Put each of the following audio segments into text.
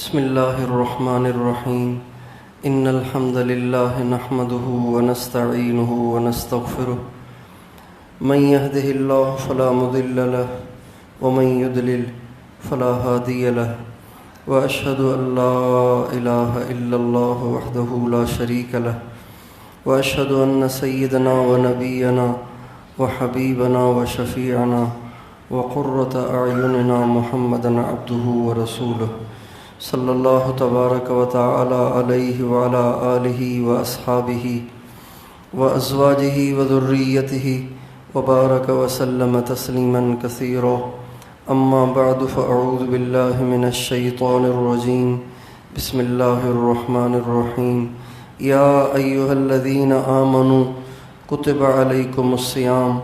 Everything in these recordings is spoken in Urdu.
بسم الله الرحمن الرحيم إن الحمد لله نحمده ونستعينه ونستغفره من يهده الله فلا مضل له ومن يضلل فلا هادي له وأشهد أن لا إله إلا الله وحده لا شريك له وأشهد أن سيدنا ونبينا وحبيبنا وشفيعنا وقرة أعيننا محمدا عبده ورسوله صلی اللہ تبارک و تعالی علیہ وعلی آلہ واصحابہ وازواجہ وذریتہ وبارک وسلم تسلیما کثیرا اما بعد فاعوذ باللہ من الشیطان الرجیم بسم اللہ الرحمن الرحیم یا ایہا الذین آمنوا کتب علیکم الصیام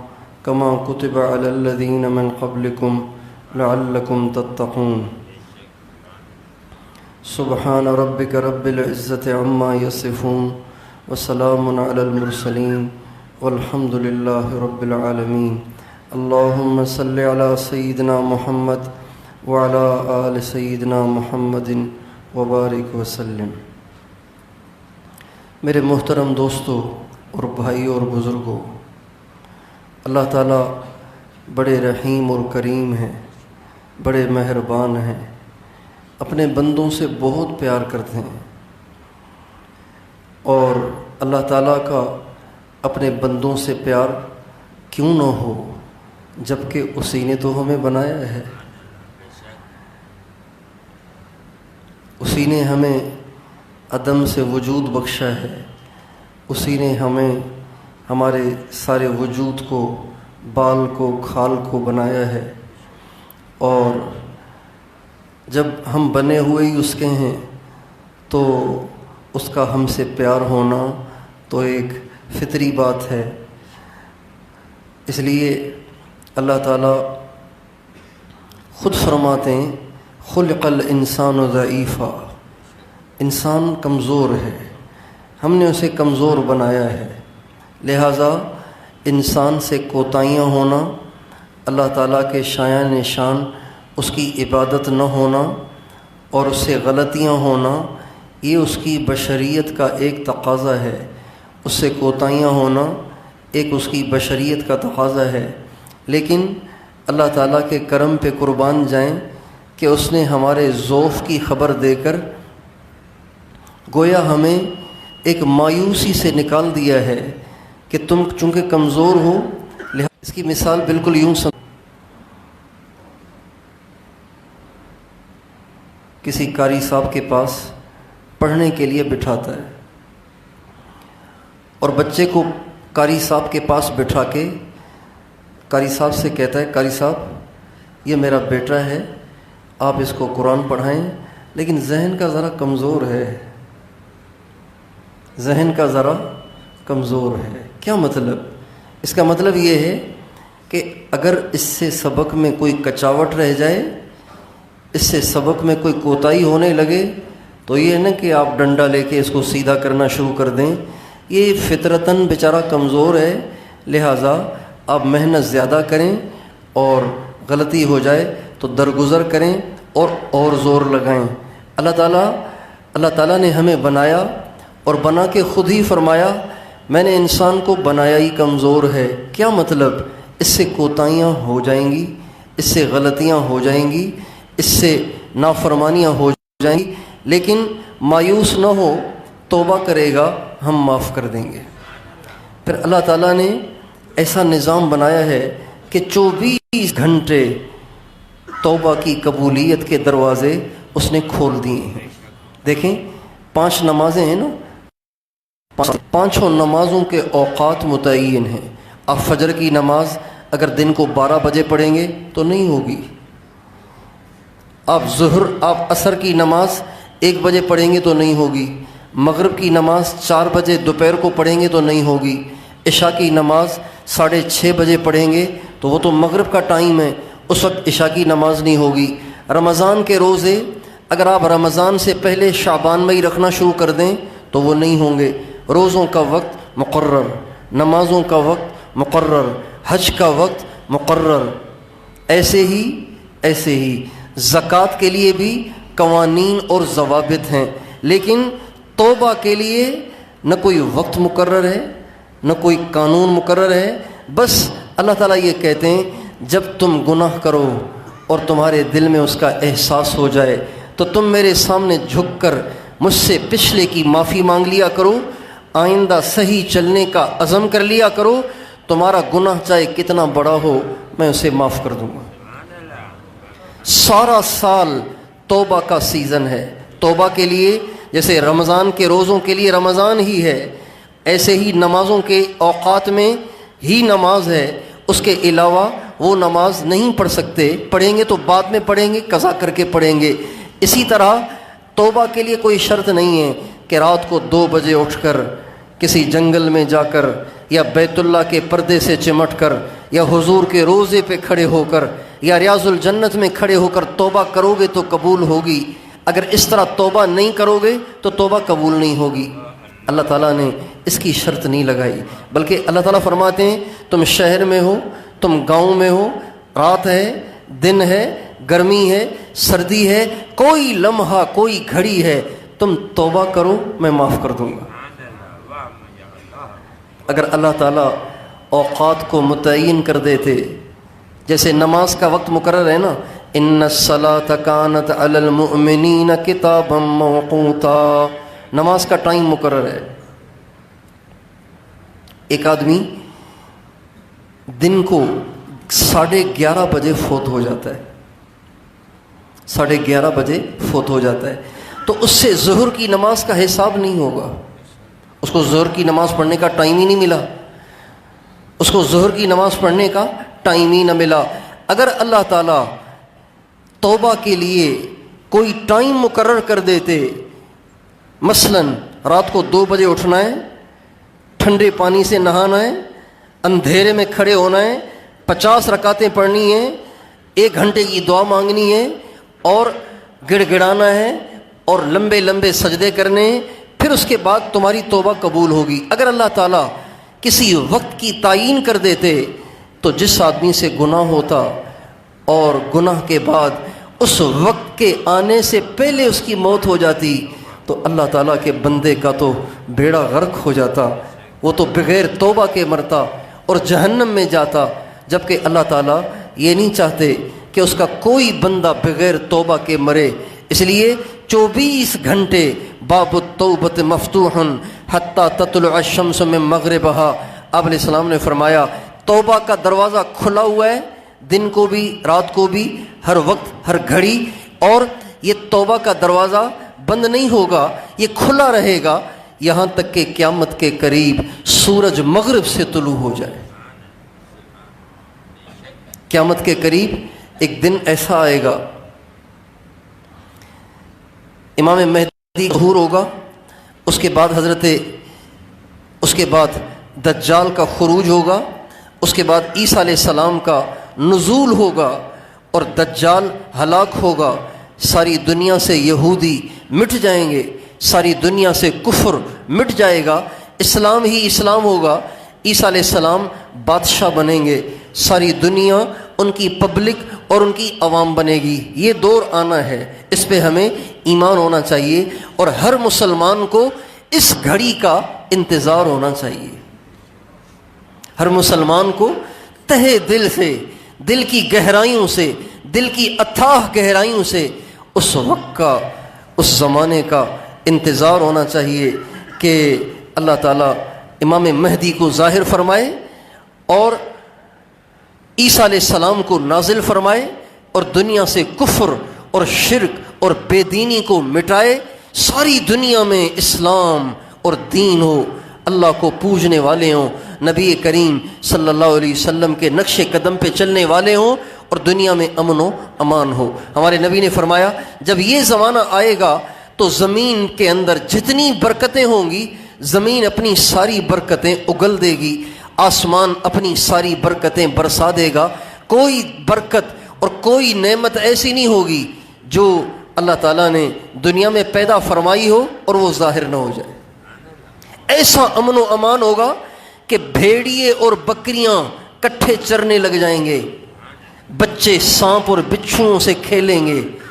کما کتب علی الذین من قبلکم لعلکم تتقون سبحان ربک رب العزة عما یصفون وسلام علی المرسلین والحمد للہ رب العالمین اللہم صل علی سیدنا محمد وعلی آل سیدنا محمد وبارک وسلم۔ میرے محترم دوستو اور بھائیوں اور بزرگوں، اللہ تعالیٰ بڑے رحیم اور کریم ہیں، بڑے مہربان ہیں، اپنے بندوں سے بہت پیار کرتے ہیں، اور اللہ تعالیٰ کا اپنے بندوں سے پیار کیوں نہ ہو جبکہ اسی نے تو ہمیں بنایا ہے، اسی نے ہمیں عدم سے وجود بخشا ہے، اسی نے ہمیں ہمارے سارے وجود کو، بال کو، کھال کو بنایا ہے، اور جب ہم بنے ہوئے ہی اس کے ہیں تو اس کا ہم سے پیار ہونا تو ایک فطری بات ہے۔ اس لیے اللہ تعالیٰ خود فرماتے ہیں خلق الانسان ضعیفا، انسان کمزور ہے، ہم نے اسے کمزور بنایا ہے، لہٰذا انسان سے کوتاہیاں ہونا، اللہ تعالیٰ کے شایان شان اس کی عبادت نہ ہونا اور اس سے غلطیاں ہونا، یہ اس کی بشریت کا ایک تقاضا ہے، اس سے کوتاہیاں ہونا ایک اس کی بشریت کا تقاضا ہے۔ لیکن اللہ تعالیٰ کے کرم پہ قربان جائیں کہ اس نے ہمارے ضعف کی خبر دے کر گویا ہمیں ایک مایوسی سے نکال دیا ہے کہ تم چونکہ کمزور ہو، لہذا اس کی مثال بالکل یوں سمجھ، کسی قاری صاحب کے پاس پڑھنے کے لیے بٹھاتا ہے اور بچے کو قاری صاحب کے پاس بٹھا کے قاری صاحب سے کہتا ہے قاری صاحب یہ میرا بیٹا ہے، آپ اس کو قرآن پڑھائیں، لیکن ذہن کا ذرا کمزور ہے، ذہن کا ذرا کمزور ہے۔ کیا مطلب؟ اس کا مطلب یہ ہے کہ اگر اس سے سبق میں کوئی کچاوٹ رہ جائے، اس سے سبق میں کوئی کوتاہی ہونے لگے تو یہ نہ کہ آپ ڈنڈا لے کے اس کو سیدھا کرنا شروع کر دیں، یہ فطرتاً بیچارہ کمزور ہے، لہٰذا آپ محنت زیادہ کریں اور غلطی ہو جائے تو درگزر کریں اور زور لگائیں۔ اللہ تعالیٰ نے ہمیں بنایا اور بنا کے خود ہی فرمایا میں نے انسان کو بنایا ہی کمزور ہے۔ کیا مطلب؟ اس سے کوتاہیاں ہو جائیں گی، اس سے غلطیاں ہو جائیں گی، اس سے نافرمانیاں ہو جائیں گی، لیکن مایوس نہ ہو، توبہ کرے گا ہم معاف کر دیں گے۔ پھر اللہ تعالیٰ نے ایسا نظام بنایا ہے کہ 24 گھنٹے توبہ کی قبولیت کے دروازے اس نے کھول دیے ہیں۔ دیکھیں 5 نمازیں ہیں نا، 5 نمازوں کے اوقات متعین ہیں۔ آپ فجر کی نماز اگر دن کو 12 بجے پڑھیں گے تو نہیں ہوگی، آپ عصر کی نماز 1 بجے پڑھیں گے تو نہیں ہوگی، مغرب کی نماز 4 بجے دوپہر کو پڑھیں گے تو نہیں ہوگی، عشاء کی نماز 6:30 بجے پڑھیں گے تو وہ تو مغرب کا ٹائم ہے، اس وقت عشاء کی نماز نہیں ہوگی۔ رمضان کے روزے اگر آپ رمضان سے پہلے شعبان میں ہی رکھنا شروع کر دیں تو وہ نہیں ہوں گے۔ روزوں کا وقت مقرر، نمازوں کا وقت مقرر، حج کا وقت مقرر، ایسے ہی زکوٰۃ کے لیے بھی قوانین اور ضوابط ہیں، لیکن توبہ کے لیے نہ کوئی وقت مقرر ہے، نہ کوئی قانون مقرر ہے۔ بس اللہ تعالیٰ یہ کہتے ہیں جب تم گناہ کرو اور تمہارے دل میں اس کا احساس ہو جائے تو تم میرے سامنے جھک کر مجھ سے پچھلے کی معافی مانگ لیا کرو، آئندہ صحیح چلنے کا عزم کر لیا کرو، تمہارا گناہ چاہے کتنا بڑا ہو میں اسے معاف کر دوں گا۔ سارا سال توبہ کا سیزن ہے۔ توبہ کے لیے جیسے رمضان کے روزوں کے لیے رمضان ہی ہے، ایسے ہی نمازوں کے اوقات میں ہی نماز ہے، اس کے علاوہ وہ نماز نہیں پڑھ سکتے، پڑھیں گے تو بعد میں پڑھیں گے، قضا کر کے پڑھیں گے۔ اسی طرح توبہ کے لیے کوئی شرط نہیں ہے کہ رات کو 2 بجے اٹھ کر کسی جنگل میں جا کر یا بیت اللہ کے پردے سے چمٹ کر یا حضور کے روضے پہ کھڑے ہو کر یا ریاض الجنت میں کھڑے ہو کر توبہ کرو گے تو قبول ہوگی۔ اگر اس طرح توبہ نہیں کرو گے تو توبہ قبول نہیں ہوگی۔ اللہ تعالیٰ نے اس کی شرط نہیں لگائی، بلکہ اللہ تعالیٰ فرماتے ہیں تم شہر میں ہو، تم گاؤں میں ہو، رات ہے، دن ہے، گرمی ہے، سردی ہے، کوئی لمحہ کوئی گھڑی ہے، تم توبہ کرو میں معاف کر دوں گا۔ اگر اللہ تعالیٰ اوقات کو متعین کر دیتے، جیسے نماز کا وقت مقرر ہے نا، ان الصلاۃ کانت علی المؤمنین کتابا موقوتا، نماز کا ٹائم مقرر ہے۔ ایک آدمی دن کو 11:30 بجے فوت ہو جاتا ہے، 11:30 بجے فوت ہو جاتا ہے، تو اس سے ظہر کی نماز کا حساب نہیں ہوگا، اس کو ظہر کی نماز پڑھنے کا ٹائم ہی نہیں ملا، اس کو ظہر کی نماز پڑھنے کا ٹائم ہی نہ ملا۔ اگر اللہ تعالیٰ توبہ کے لیے کوئی ٹائم مقرر کر دیتے، مثلا رات کو 2 بجے اٹھنا ہے، ٹھنڈے پانی سے نہانا ہے، اندھیرے میں کھڑے ہونا ہے، 50 رکعتیں پڑھنی ہیں، 1 گھنٹے کی دعا مانگنی ہے اور گڑ گڑانا ہے اور لمبے لمبے سجدے کرنے ہیں، پھر اس کے بعد تمہاری توبہ قبول ہوگی۔ اگر اللہ تعالیٰ کسی وقت کی تعیین کر دیتے تو جس آدمی سے گناہ ہوتا اور گناہ کے بعد اس وقت کے آنے سے پہلے اس کی موت ہو جاتی تو اللہ تعالیٰ کے بندے کا تو بیڑا غرق ہو جاتا، وہ تو بغیر توبہ کے مرتا اور جہنم میں جاتا، جبکہ اللہ تعالیٰ یہ نہیں چاہتے کہ اس کا کوئی بندہ بغیر توبہ کے مرے۔ اس لیے 24 گھنٹے باب التوبۃ مفتوح حتی تطلع الشمس من مغربہا، آپ علیہ السلام نے فرمایا توبہ کا دروازہ کھلا ہوا ہے، دن کو بھی رات کو بھی، ہر وقت ہر گھڑی، اور یہ توبہ کا دروازہ بند نہیں ہوگا، یہ کھلا رہے گا یہاں تک کہ قیامت کے قریب سورج مغرب سے طلوع ہو جائے۔ قیامت کے قریب ایک دن ایسا آئے گا، امام مہدی ظہور ہوگا، اس کے بعد دجال کا خروج ہوگا، اس کے بعد عیسیٰ علیہ السلام کا نزول ہوگا اور دجال ہلاک ہوگا، ساری دنیا سے یہودی مٹ جائیں گے، ساری دنیا سے کفر مٹ جائے گا، اسلام ہی اسلام ہوگا، عیسیٰ علیہ السلام بادشاہ بنیں گے، ساری دنیا ان کی پبلک اور ان کی عوام بنے گی۔ یہ دور آنا ہے، اس پہ ہمیں ایمان ہونا چاہیے اور ہر مسلمان کو اس گھڑی کا انتظار ہونا چاہیے۔ ہر مسلمان کو تہہ دل سے، دل کی گہرائیوں سے، دل کی اتھاہ گہرائیوں سے اس وقت کا، اس زمانے کا انتظار ہونا چاہیے کہ اللہ تعالیٰ امام مہدی کو ظاہر فرمائے اور عیسیٰ علیہ السلام کو نازل فرمائے اور دنیا سے کفر اور شرک اور بے دینی کو مٹائے، ساری دنیا میں اسلام اور دین ہو، اللہ کو پوجنے والے ہوں، نبی کریم صلی اللہ علیہ وسلم کے نقش قدم پہ چلنے والے ہوں اور دنیا میں امن و امان ہو۔ ہمارے نبی نے فرمایا جب یہ زمانہ آئے گا تو زمین کے اندر جتنی برکتیں ہوں گی، زمین اپنی ساری برکتیں اگل دے گی، آسمان اپنی ساری برکتیں برسا دے گا، کوئی برکت اور کوئی نعمت ایسی نہیں ہوگی جو اللہ تعالیٰ نے دنیا میں پیدا فرمائی ہو اور وہ ظاہر نہ ہو جائے۔ ایسا امن و امان ہوگا کہ بھیڑیے اور بکریاں کٹھے چرنے لگ جائیں گے، بچے سانپ اور بچھوؤں سے کھیلیں گے،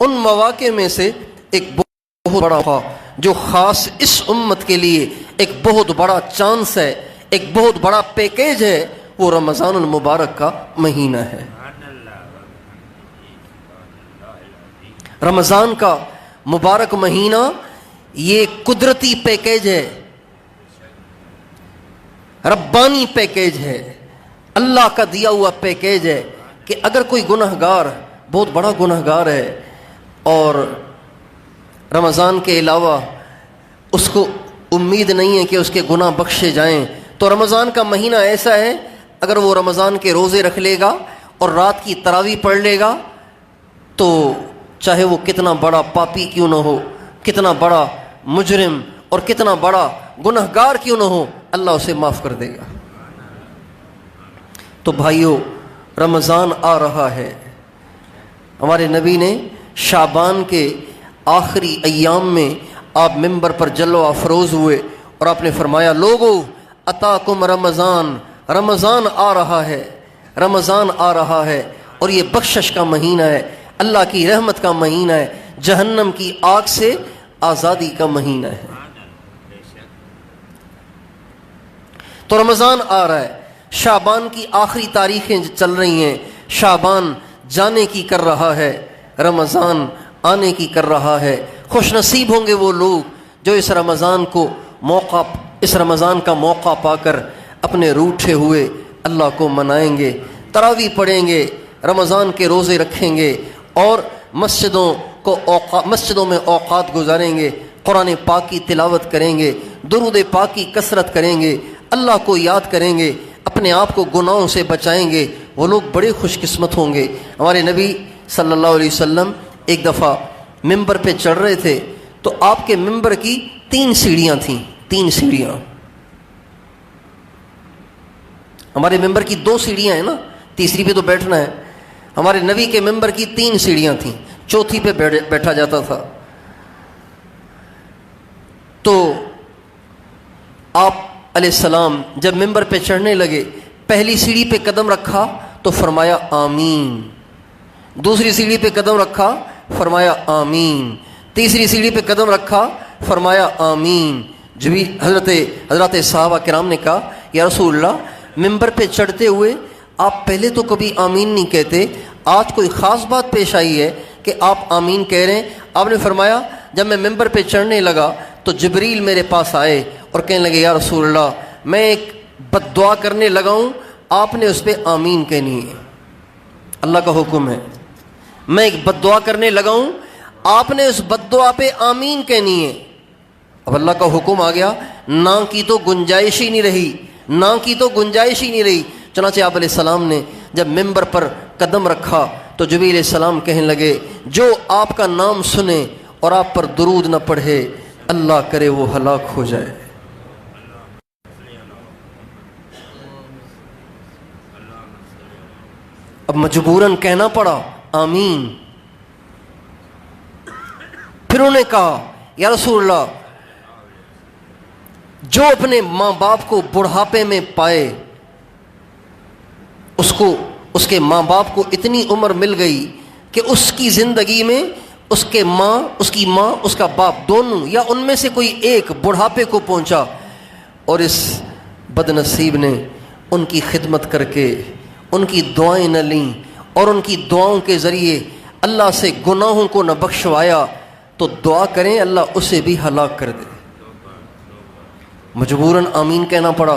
ان مواقع میں سے ایک بہت بڑا موقع جو خاص اس امت کے لیے ایک بہت بڑا چانس ہے، ایک بہت بڑا پیکیج ہے، وہ رمضان المبارک کا مہینہ ہے۔ رمضان کا مبارک مہینہ یہ قدرتی پیکیج ہے، ربانی پیکیج ہے، اللہ کا دیا ہوا پیکیج ہے کہ اگر کوئی گنہگار بہت بڑا گنہگار ہے اور رمضان کے علاوہ اس کو امید نہیں ہے کہ اس کے گناہ بخشے جائیں، تو رمضان کا مہینہ ایسا ہے اگر وہ رمضان کے روزے رکھ لے گا اور رات کی تراویح پڑھ لے گا تو چاہے وہ کتنا بڑا پاپی کیوں نہ ہو، کتنا بڑا مجرم اور کتنا بڑا گنہگار کیوں نہ ہو، اللہ اسے معاف کر دے گا۔ تو بھائیو، رمضان آ رہا ہے۔ ہمارے نبی نے شعبان کے آخری ایام میں آپ ممبر پر جلوہ افروز ہوئے اور آپ نے فرمایا، لوگو اتاکم رمضان، رمضان آ رہا ہے، رمضان آ رہا ہے، اور یہ بخشش کا مہینہ ہے، اللہ کی رحمت کا مہینہ ہے، جہنم کی آگ سے آزادی کا مہینہ ہے۔ تو رمضان آ رہا ہے، شعبان کی آخری تاریخیں چل رہی ہیں، شعبان جانے کی کر رہا ہے، رمضان آنے کی کر رہا ہے۔ خوش نصیب ہوں گے وہ لوگ جو اس رمضان کا موقع پا کر اپنے روٹھے ہوئے اللہ کو منائیں گے، تراویح پڑھیں گے، رمضان کے روزے رکھیں گے اور مسجدوں میں اوقات گزاریں گے، قرآن پاک کی تلاوت کریں گے، درود پاک کی کثرت کریں گے، اللہ کو یاد کریں گے، اپنے آپ کو گناہوں سے بچائیں گے، وہ لوگ بڑے خوش قسمت ہوں گے۔ ہمارے نبی صلی اللہ علیہ وسلم ایک دفعہ ممبر پہ چڑھ رہے تھے تو آپ کے ممبر کی 3 سیڑھیاں تھیں، 3 سیڑھیاں۔ ہمارے ممبر کی 2 سیڑھیاں ہیں نا، تیسری پہ تو بیٹھنا ہے۔ ہمارے نبی کے ممبر کی 3 سیڑھیاں تھیں، چوتھی پہ بیٹھا جاتا تھا۔ تو آپ علیہ السلام جب ممبر پہ چڑھنے لگے، پہلی سیڑھی پہ قدم رکھا تو فرمایا آمین، دوسری سیڑھی پہ قدم رکھا فرمایا آمین، تیسری سیڑھی پہ قدم رکھا فرمایا آمین۔ جو بھی حضرات صحابہ کرام نے کہا، یا رسول اللہ، ممبر پہ چڑھتے ہوئے آپ پہلے تو کبھی آمین نہیں کہتے، آج کوئی خاص بات پیش آئی ہے کہ آپ آمین کہہ رہے ہیں؟ آپ نے فرمایا، جب میں ممبر پہ چڑھنے لگا تو جبریل میرے پاس آئے اور کہنے لگے، یا رسول اللہ، میں ایک بد دعا کرنے لگا ہوں، آپ نے اس پہ آمین کہنی ہے، اللہ کا حکم ہے۔ میں ایک بد دعا کرنے لگا ہوں، آپ نے اس بد دعا پہ آمین کہنی ہے۔ اب اللہ کا حکم آ گیا، نہ کی تو گنجائش ہی نہیں رہی، نہ کی تو گنجائش ہی نہیں رہی۔ چنانچہ آپ علیہ السلام نے جب ممبر پر قدم رکھا تو جبریل علیہ السلام کہنے لگے، جو آپ کا نام سنے اور آپ پر درود نہ پڑھے، اللہ کرے وہ ہلاک ہو جائے۔ اب مجبوراً کہنا پڑا آمین۔ پھر انہوں نے کہا، یا رسول اللہ، جو اپنے ماں باپ کو بڑھاپے میں پائے، اس کے ماں باپ کو اتنی عمر مل گئی کہ اس کی زندگی میں اس کی ماں، اس کا باپ دونوں یا ان میں سے کوئی ایک بڑھاپے کو پہنچا، اور اس بد نصیب نے ان کی خدمت کر کے ان کی دعائیں نہ لیں اور ان کی دعاؤں کے ذریعے اللہ سے گناہوں کو نہ بخشوایا، تو دعا کریں اللہ اسے بھی ہلاک کر دے۔ مجبوراً آمین کہنا پڑا۔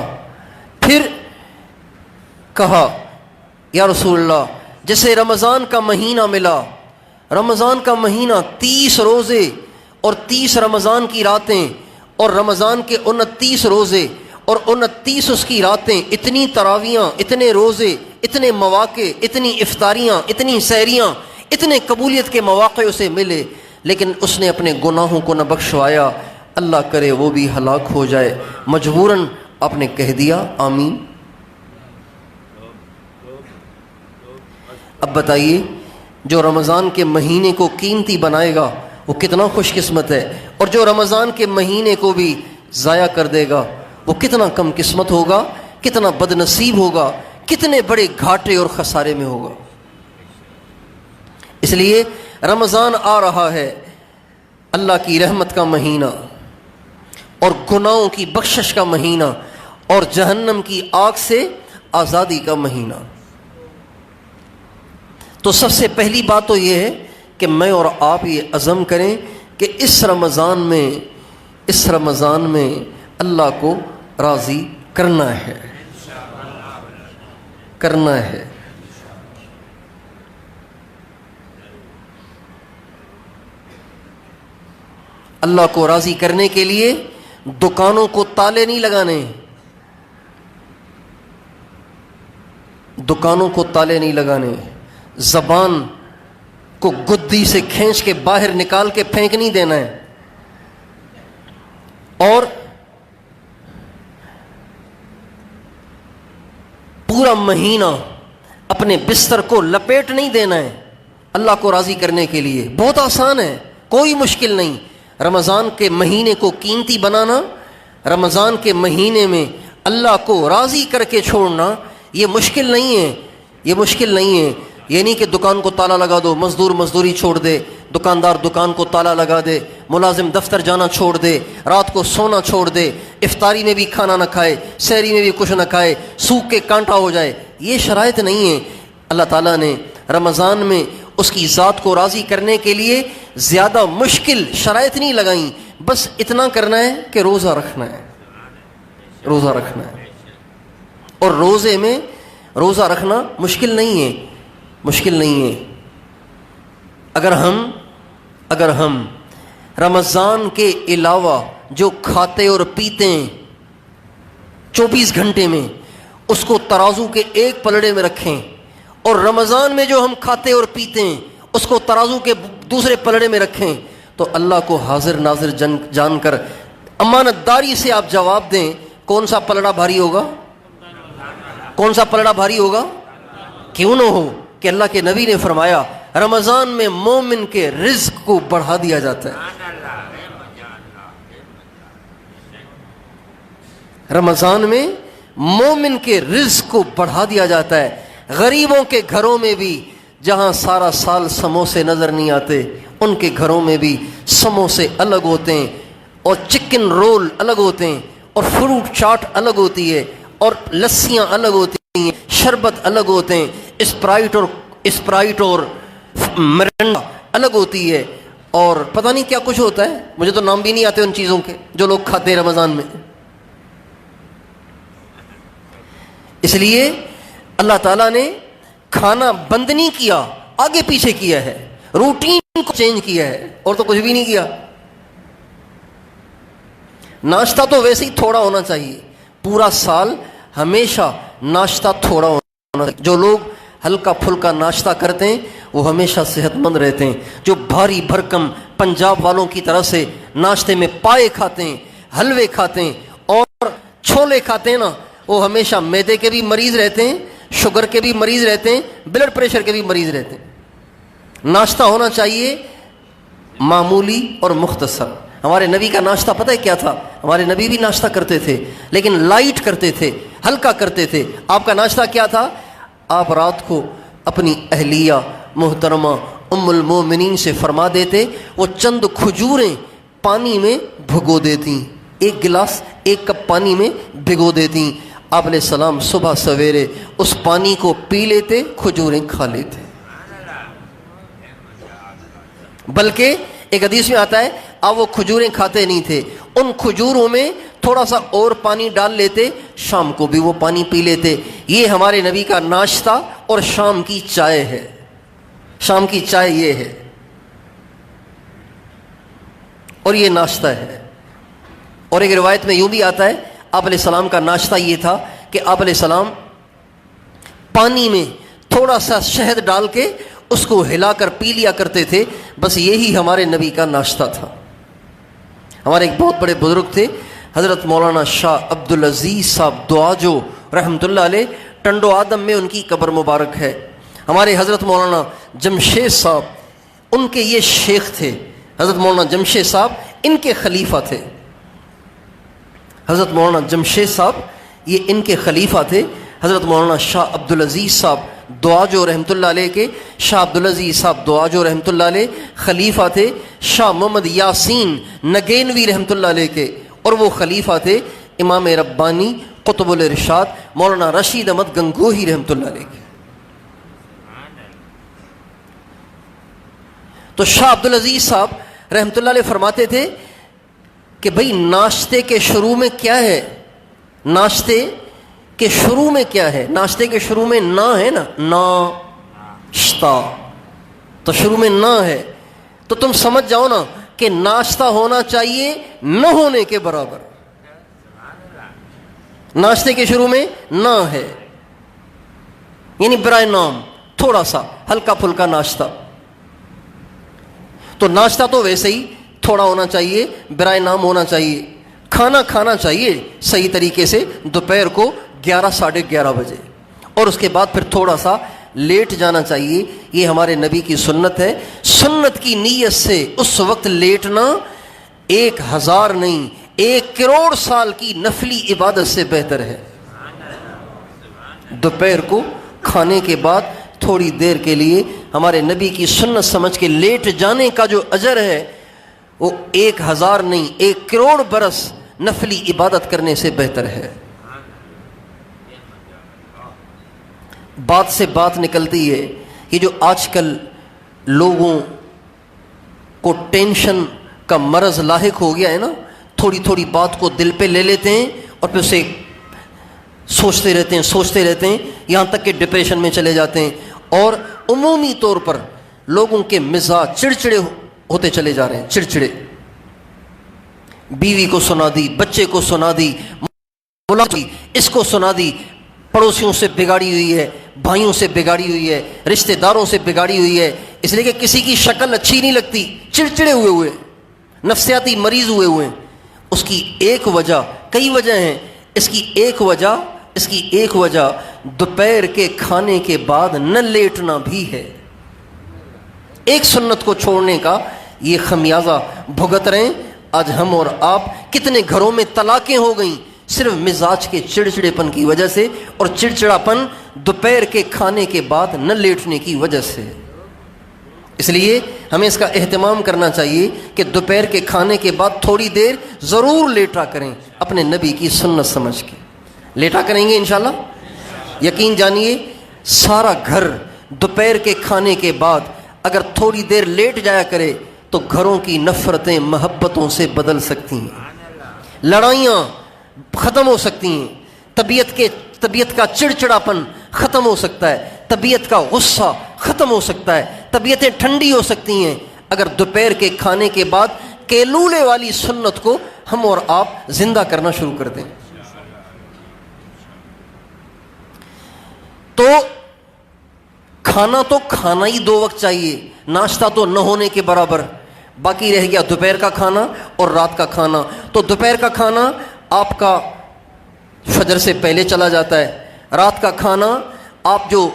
پھر کہا، یا رسول اللہ، جیسے رمضان کا مہینہ ملا، رمضان کا مہینہ 30 روزے اور 30 رمضان کی راتیں، اور رمضان کے 29 روزے اور 29 اس کی راتیں، اتنی تراویاں، اتنے روزے، اتنے مواقع، اتنی افطاریاں، اتنی سحریاں، اتنے قبولیت کے مواقع اسے ملے، لیکن اس نے اپنے گناہوں کو نہ بخشوایا، اللہ کرے وہ بھی ہلاک ہو جائے۔ مجبوراً آپ نے کہہ دیا آمین۔ اب بتائیے، جو رمضان کے مہینے کو قیمتی بنائے گا وہ کتنا خوش قسمت ہے، اور جو رمضان کے مہینے کو بھی ضائع کر دے گا وہ کتنا کم قسمت ہوگا، کتنا بد نصیب ہوگا، کتنے بڑے گھاٹے اور خسارے میں ہوگا۔ اس لیے رمضان آ رہا ہے، اللہ کی رحمت کا مہینہ اور گناہوں کی بخشش کا مہینہ اور جہنم کی آگ سے آزادی کا مہینہ۔ تو سب سے پہلی بات تو یہ ہے کہ میں اور آپ یہ عزم کریں کہ اس رمضان میں اللہ کو راضی کرنا ہے۔ اللہ کو راضی کرنے کے لیے دکانوں کو تالے نہیں لگانے، زبان کو گدی سے کھینچ کے باہر نکال کے پھینک نہیں دینا ہے، اور پورا مہینہ اپنے بستر کو لپیٹ نہیں دینا ہے اللہ کو راضی کرنے کے لیے۔ بہت آسان ہے، کوئی مشکل نہیں۔ رمضان کے مہینے کو قیمتی بنانا، رمضان کے مہینے میں اللہ کو راضی کر کے چھوڑنا، یہ مشکل نہیں ہے۔ یہ نہیں کہ دکان کو تالا لگا دو، مزدور مزدوری چھوڑ دے، دکاندار دکان کو تالا لگا دے، ملازم دفتر جانا چھوڑ دے، رات کو سونا چھوڑ دے، افطاری میں بھی کھانا نہ کھائے، سحری میں بھی کچھ نہ کھائے، سوکھ کے کانٹا ہو جائے۔ یہ شرائط نہیں ہے۔ اللہ تعالیٰ نے رمضان میں اس کی ذات کو راضی کرنے کے لیے زیادہ مشکل شرائط نہیں لگائیں، بس اتنا کرنا ہے کہ روزہ رکھنا ہے۔ اور روزے میں روزہ رکھنا مشکل نہیں ہے۔ اگر ہم رمضان کے علاوہ جو کھاتے اور پیتے ہیں 24 گھنٹے میں، اس کو ترازو کے ایک پلڑے میں رکھیں، اور رمضان میں جو ہم کھاتے اور پیتے ہیں اس کو ترازو کے دوسرے پلڑے میں رکھیں، تو اللہ کو حاضر ناظر جان کر امانت داری سے آپ جواب دیں، کون سا پلڑا بھاری ہوگا؟ کیوں نہ ہو کہ اللہ کے نبی نے فرمایا رمضان میں مومن کے رزق کو بڑھا دیا جاتا ہے۔ رمضان میں مومن کے رزق کو بڑھا دیا جاتا ہے۔ غریبوں کے گھروں میں بھی جہاں سارا سال سموسے نظر نہیں آتے، ان کے گھروں میں بھی سموسے الگ ہوتے ہیں، اور چکن رول الگ ہوتے ہیں، اور فروٹ چاٹ الگ ہوتی ہے، اور لسیاں الگ ہوتی ہیں، شربت الگ ہوتے ہیں، اسپرائٹ اور مرنڈا الگ ہوتی ہے، اور پتہ نہیں کیا کچھ ہوتا ہے، مجھے تو نام بھی نہیں آتے ان چیزوں کے جو لوگ کھاتے ہیں رمضان میں۔ اس لیے اللہ تعالیٰ نے کھانا بند نہیں کیا، آگے پیچھے کیا ہے، روٹین کو چینج کیا ہے، اور تو کچھ بھی نہیں کیا۔ ناشتہ تو ویسے ہی تھوڑا ہونا چاہیے، پورا سال ہمیشہ ناشتہ تھوڑا ہونا چاہیے۔ جو لوگ ہلکا پھلکا ناشتہ کرتے ہیں وہ ہمیشہ صحت مند رہتے ہیں۔ جو بھاری بھرکم پنجاب والوں کی طرح سے ناشتے میں پائے کھاتے ہیں، حلوے کھاتے ہیں اور چھولے کھاتے ہیں نا، وہ ہمیشہ میدے کے بھی مریض رہتے ہیں، شوگر کے بھی مریض رہتے ہیں، بلڈ پریشر کے بھی مریض رہتے ہیں۔ ناشتہ ہونا چاہیے معمولی اور مختصر۔ ہمارے نبی کا ناشتہ پتہ ہے کیا تھا؟ ہمارے نبی بھی ناشتہ کرتے تھے لیکن لائٹ کرتے تھے، ہلکا کرتے تھے۔ آپ کا ناشتہ کیا تھا؟ آپ رات کو اپنی اہلیہ محترمہ ام المومنین سے فرما دیتے، وہ چند کھجوریں پانی میں بھگو دیتی، ایک گلاس ایک کپ پانی میں بھگو دیتی۔ آپ علیہ السلام صبح سویرے اس پانی کو پی لیتے، کھجوریں کھا لیتے۔ بلکہ ایک حدیث میں آتا ہے آپ وہ کھجوریں کھاتے نہیں تھے، ان کھجوروں میں تھوڑا سا اور پانی ڈال لیتے، شام کو بھی وہ پانی پی لیتے۔ یہ ہمارے نبی کا ناشتہ اور شام کی چائے ہے۔ شام کی چائے یہ ہے اور یہ ناشتہ ہے۔ اور ایک روایت میں یوں بھی آتا ہے آپ علیہ السلام کا ناشتہ یہ تھا کہ آپ علیہ السلام پانی میں تھوڑا سا شہد ڈال کے اس کو ہلا کر پی لیا کرتے تھے، بس یہی ہمارے نبی کا ناشتہ تھا۔ ہمارے ایک بہت بڑے بزرگ تھے حضرت مولانا شاہ عبدالعزیز صاحب دعاجو رحمۃ اللہ علیہ، ٹنڈو آدم میں ان کی قبر مبارک ہے۔ ہمارے حضرت مولانا جمشید صاحب ان کے یہ شیخ تھے، حضرت مولانا جمشید صاحب ان کے خلیفہ تھے۔ حضرت مولانا جمشید صاحب یہ ان کے خلیفہ تھے۔ حضرت مولانا شاہ عبدالعزیز صاحب دعا جو رحمۃ اللہ علیہ کے، شاہ عبدالعزیز صاحب دعا جو رحمۃ اللہ علیہ خلیفہ تھے، شاہ محمد یاسین نگینوی رحمۃ اللہ علیہ کے، اور وہ خلیفہ تھے امام ربانی قطب الارشاد مولانا رشید احمد گنگوہی رحمۃ اللہ علیہ کے۔ تو شاہ عبدالعزیز صاحب رحمۃ اللہ علیہ فرماتے تھے کہ بھئی ناشتے کے شروع میں کیا ہے، ناشتے کے شروع میں کیا ہے، ناشتے کے شروع میں نا ہے نا، ناشتہ، تو شروع میں نا ہے، تو تم سمجھ جاؤ نا کہ ناشتہ ہونا چاہیے نہ ہونے کے برابر۔ ناشتے کے شروع میں نا ہے، یعنی برائے نام تھوڑا سا ہلکا پھلکا ناشتہ، تو ناشتہ تو ویسے ہی تھوڑا ہونا چاہیے، برائے نام ہونا چاہیے، کھانا کھانا چاہیے صحیح طریقے سے دوپہر کو 11 ساڑھے 11 بجے، اور اس کے بعد پھر تھوڑا سا لیٹ جانا چاہیے۔ یہ ہمارے نبی کی سنت ہے۔ سنت کی نیت سے اس وقت لیٹنا 1000 نہیں 1 کروڑ سال کی نفلی عبادت سے بہتر ہے۔ دوپہر کو کھانے کے بعد تھوڑی دیر کے لیے ہمارے نبی کی سنت سمجھ کے لیٹ جانے کا جو اجر ہے وہ 1000 نہیں 1 کروڑ برس نفلی عبادت کرنے سے بہتر ہے۔ بات سے بات نکلتی ہے، یہ جو آج کل لوگوں کو ٹینشن کا مرض لاحق ہو گیا ہے نا، تھوڑی تھوڑی بات کو دل پہ لے لیتے ہیں اور پھر اسے سوچتے رہتے ہیں یہاں تک کہ ڈپریشن میں چلے جاتے ہیں، اور عمومی طور پر لوگوں کے مزاج چڑچڑے ہوتے چلے جا رہے ہیں، چڑچڑے، بیوی کو سنا دی، بچے کو سنا دی، اس کو سنا دی، پڑوسیوں سے بگاڑی ہوئی ہے، بھائیوں سے بگاڑی ہوئی ہے، رشتہ داروں سے بگاڑی ہوئی ہے، اس لیے کہ کسی کی شکل اچھی نہیں لگتی، چڑچڑے ہوئے نفسیاتی مریض ہوئے۔ اس کی ایک وجہ، کئی وجہ ہیں، اس کی ایک وجہ دوپہر کے کھانے کے بعد نہ لیٹنا بھی ہے۔ ایک سنت کو چھوڑنے کا یہ خمیازہ بھگت رہے ہیں۔ آج ہم اور آپ کتنے گھروں میں طلاقیں ہو گئیں صرف مزاج کے چڑچڑے پن کی وجہ سے، اور چڑچڑا پن دوپہر کے کھانے کے بعد نہ لیٹنے کی وجہ سے۔ اس لیے ہمیں اس کا اہتمام کرنا چاہیے کہ دوپہر کے کھانے کے بعد تھوڑی دیر ضرور لیٹا کریں، اپنے نبی کی سنت سمجھ کے لیٹا کریں گے انشاءاللہ۔ یقین جانیے سارا گھر دوپہر کے کھانے کے بعد اگر تھوڑی دیر لیٹ جایا کرے تو گھروں کی نفرتیں محبتوں سے بدل سکتی ہیں، لڑائیاں ختم ہو سکتی ہیں، طبیعت کا چڑچڑاپن ختم ہو سکتا ہے، طبیعت کا غصہ ختم ہو سکتا ہے، طبیعتیں ٹھنڈی ہو سکتی ہیں اگر دوپہر کے کھانے کے بعد کیلولے والی سنت کو ہم اور آپ زندہ کرنا شروع کر دیں۔ تو کھانا ہی 2 وقت چاہیے، ناشتہ تو نہ ہونے کے برابر، باقی رہ گیا دوپہر کا کھانا اور رات کا کھانا۔ تو دوپہر کا کھانا آپ کا فجر سے پہلے چلا جاتا ہے، رات کا کھانا آپ جو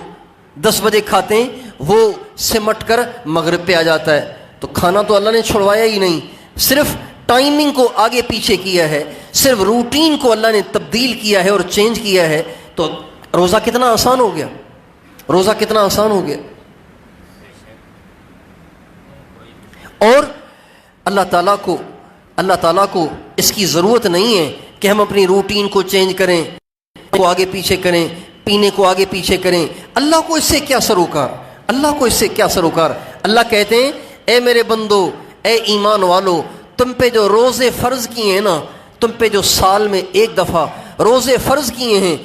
10 بجے کھاتے ہیں وہ سمٹ کر مغرب پہ آ جاتا ہے۔ تو کھانا تو اللہ نے چھڑوایا ہی نہیں، صرف ٹائمنگ کو آگے پیچھے کیا ہے، صرف روٹین کو اللہ نے تبدیل کیا ہے اور چینج کیا ہے۔ تو روزہ کتنا آسان ہو گیا، روزہ کتنا آسان ہو گیا۔ اور اللہ تعالیٰ کو اس کی ضرورت نہیں ہے کہ ہم اپنی روٹین کو چینج کریں، کو آگے پیچھے کریں، پینے کو آگے پیچھے کریں۔ اللہ کو اس سے کیا سروکار، اللہ کہتے ہیں اے میرے بندو، اے ایمان والو، تم پہ جو روزے فرض کیے ہیں نا، تم پہ جو سال میں 1 دفعہ روزے فرض کیے ہیں،